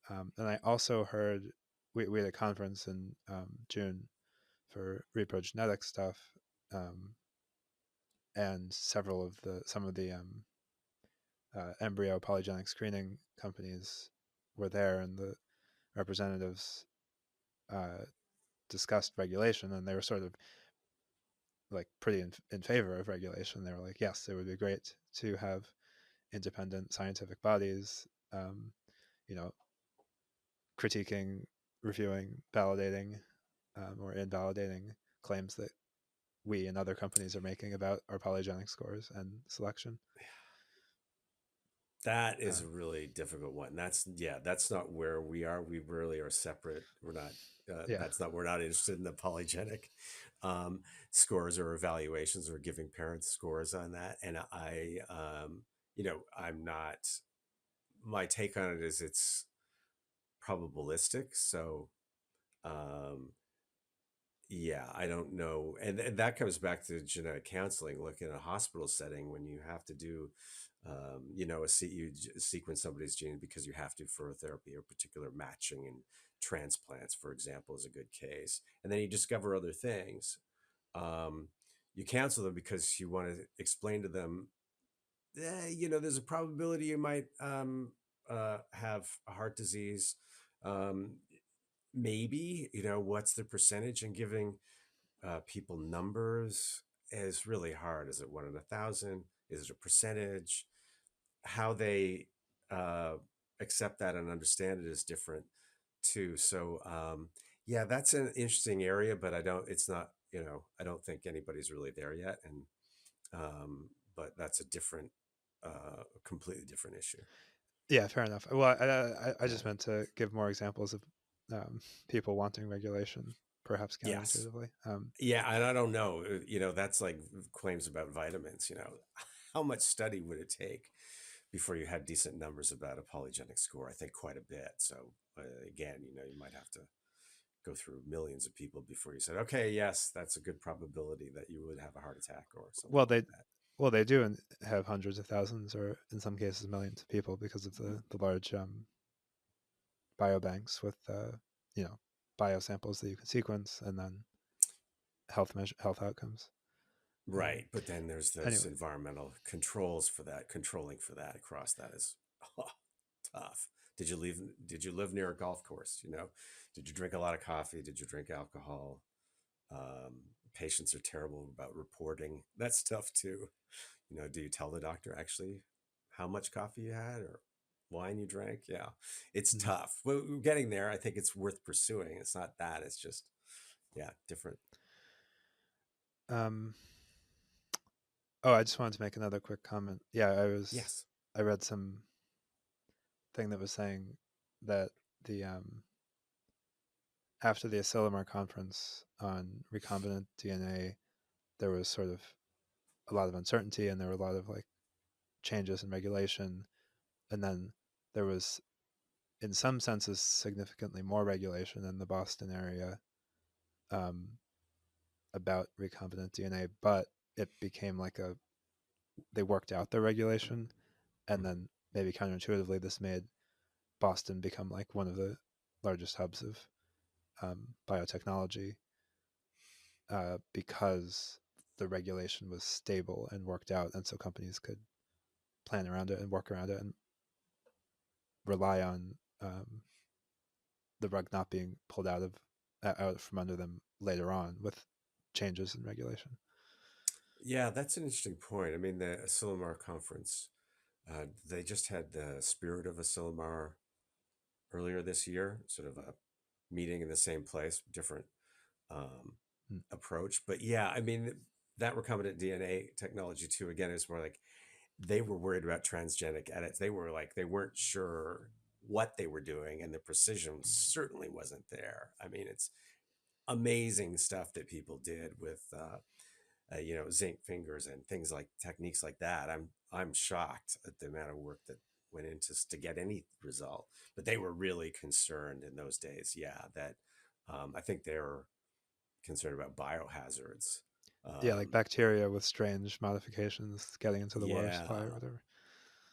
And I also heard we had a conference in June for reprogenetic stuff, um, and some of the embryo polygenic screening companies were there, and the representatives uh, discussed regulation, and they were sort of like pretty in favor of regulation. They were like, yes, it would be great to have independent scientific bodies, um, you know, critiquing, reviewing, validating, or invalidating claims that we and other companies are making about our polygenic scores and selection. That is a Um, really difficult one. That's not where we are. We really are separate. We're not. yeah, That's not. We're not interested in the polygenic scores or evaluations or giving parents scores on that. And I'm not. My take on it is it's probabilistic. So, um, yeah, I don't know, and that comes back to genetic counseling. Look, in a hospital setting, when you have to do, you sequence somebody's gene because you have to for a therapy or particular matching and transplants, for example, is a good case. And then you discover other things. Um, you counsel them because you want to explain to them, there's a probability you might have a heart disease. Um, Maybe, what's the percentage, and giving people numbers is really hard. Is it 1 in 1,000? Is it a percentage? How they uh, accept that and understand it is different too. So yeah, that's an interesting area, but it's not, I don't think anybody's really there yet. And but that's a different, completely different issue. yeah, fair enough. Well, I Yeah. just meant to give more examples of people wanting regulation, perhaps Yes. counterintuitively. Yeah, and I don't know. That's like claims about vitamins. How much study would it take before you had decent numbers about a polygenic score? I think quite a bit. So again, you might have to go through millions of people before you said, okay, yes, that's a good probability that you would have a heart attack or something well, like they well they do have hundreds of thousands, or in some cases millions of people, because of that. the large biobanks with biosamples that you can sequence, and then health outcomes. Right, but then there's those Anyway, environmental controls for that, controlling for that across that is tough. Did you live near a golf course? Did you drink a lot of coffee? Did you drink alcohol? Patients are terrible about reporting that stuff too. Do you tell the doctor actually how much coffee you had or wine you drank? Yeah, it's mm, tough. We're getting there. I think it's worth pursuing. It's not that. It's just, yeah, different. um, oh, I just wanted to make another quick comment. Yeah, Yes. I read some thing that was saying that the after the Asilomar conference on recombinant DNA, there was sort of a lot of uncertainty, and there were a lot of like changes in regulation, and then there was, in some senses, significantly more regulation in the Boston area um, about recombinant DNA, but it became like they worked out their regulation, and Mhm. then maybe counterintuitively, this made Boston become like one of the largest hubs of biotechnology because the regulation was stable and worked out, and so companies could plan around it and work around it and rely on the rug not being pulled out from under them later on with changes in regulation. Yeah, that's an interesting point. I mean, the Asilomar conference, they just had the Spirit of Asilomar earlier this year, sort of a meeting in the same place, different um, Mm. approach. But yeah, I mean, that recombinant DNA technology too, again, is more like they were worried about transgenic edits. They weren't sure what they were doing, and the precision certainly wasn't there. I mean, it's amazing stuff that people did with zinc fingers and things like techniques like that. I'm shocked at the amount of work that went into to get any result. But they were really concerned in those days. Yeah, that I think they were concerned about biohazards. Yeah, like Um, bacteria with strange modifications getting into the water yeah, supply or whatever.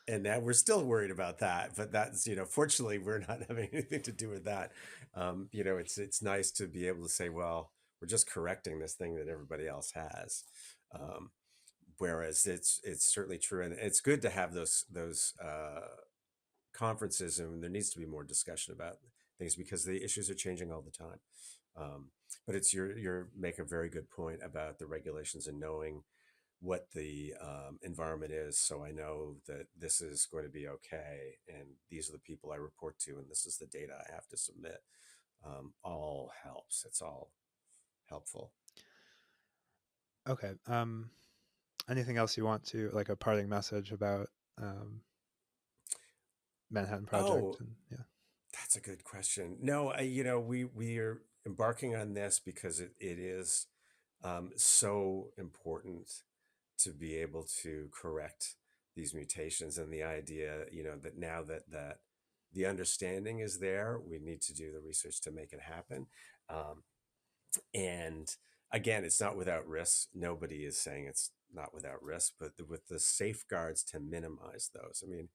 and now we're still worried about that, but that's, fortunately we're not having anything to do with that. It's nice to be able to say, well, we're just correcting this thing that everybody else has. um, Whereas it's certainly true, and it's good to have those conferences, and there needs to be more discussion about things because the issues are changing all the time. um, but you're make a very good point about the regulations and knowing what the environment is, so I know that this is going to be okay, and these are the people I report to, and this is the data I have to submit. All helps. It's all helpful. Okay. Anything else you want to, like, a parting message about um, Manhattan Project? Oh, And yeah. that's a good question. No, we are embarking on this because it is so important to be able to correct these mutations, and the idea, that now that the understanding is there, we need to do the research to make it happen. Um, and again, it's not without risks. Nobody is saying it's not without risk, but with the safeguards to minimize those. I mean,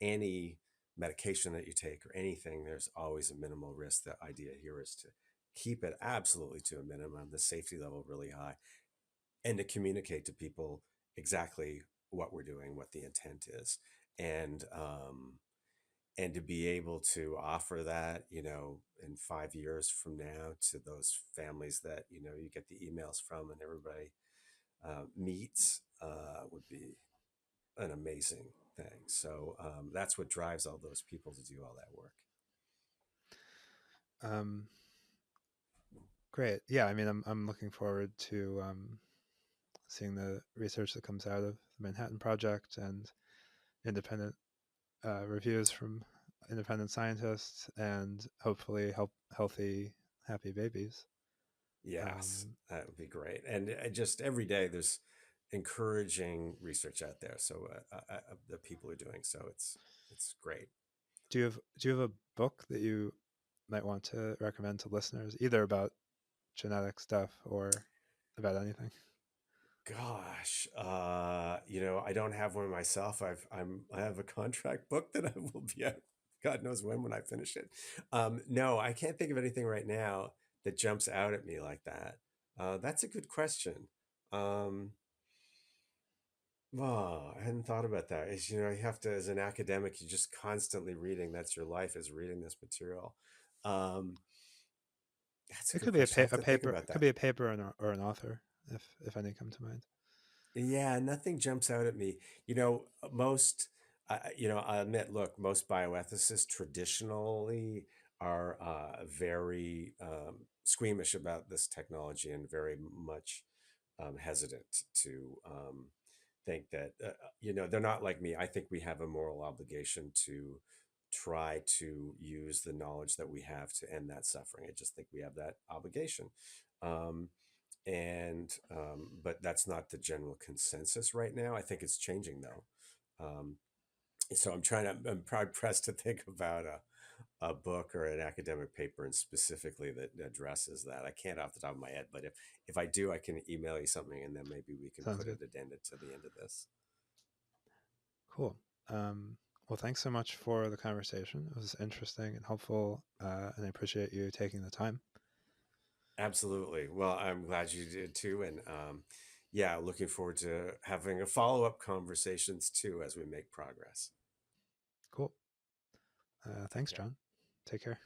any medication that you take or anything, there's always a minimal risk. The idea here is to keep it absolutely to a minimum, the safety level really high, and to communicate to people exactly what we're doing, what the intent is, and and to be able to offer that, in 5 years from now, to those families that you get the emails from and everybody meets, would be an amazing thing. So that's what drives all those people to do all that work. Um, Great. Yeah. I mean, I'm looking forward to seeing the research that comes out of the Manhattan Project and independent reviews from independent scientists, and hopefully help healthy, happy babies. Yes, Um, that would be great. And just every day there's encouraging research out there. So the people are doing so. It's great. do you have a book that you might want to recommend to listeners, either about genetic stuff or about anything? Gosh, I don't have one myself. I have a contract book that I will be out, God knows when I finish it. No, I can't think of anything right now that jumps out at me like that. That's a good question. Um, Oh, I hadn't thought about that. Is, you have to, as an academic, you're just constantly reading. That's your life, is reading this material. Um, that's a It good could be question. I have a to think paper. about It could that. be a paper or an author, if any come to mind. Yeah, nothing jumps out at me. Most, I admit, look, most bioethicists traditionally are very squeamish about this technology, and very much hesitant to think that, they're not like me. I think we have a moral obligation to try to use the knowledge that we have to end that suffering. I just think we have that obligation. Um, and But that's not the general consensus right now. I think it's changing, though. Um, so I'm hard pressed to think about a book or an academic paper, and specifically that addresses that. I can't off the top of my head, but if I do, I can email you something, and then maybe we can Sounds put good. it addendum to the end of this. Cool. Well, thanks so much for the conversation. It was interesting and helpful, and I appreciate you taking the time. Absolutely. Well, I'm glad you did too, and yeah, looking forward to having a follow-up conversations too as we make progress. Cool. Thanks, Okay. John. Take care.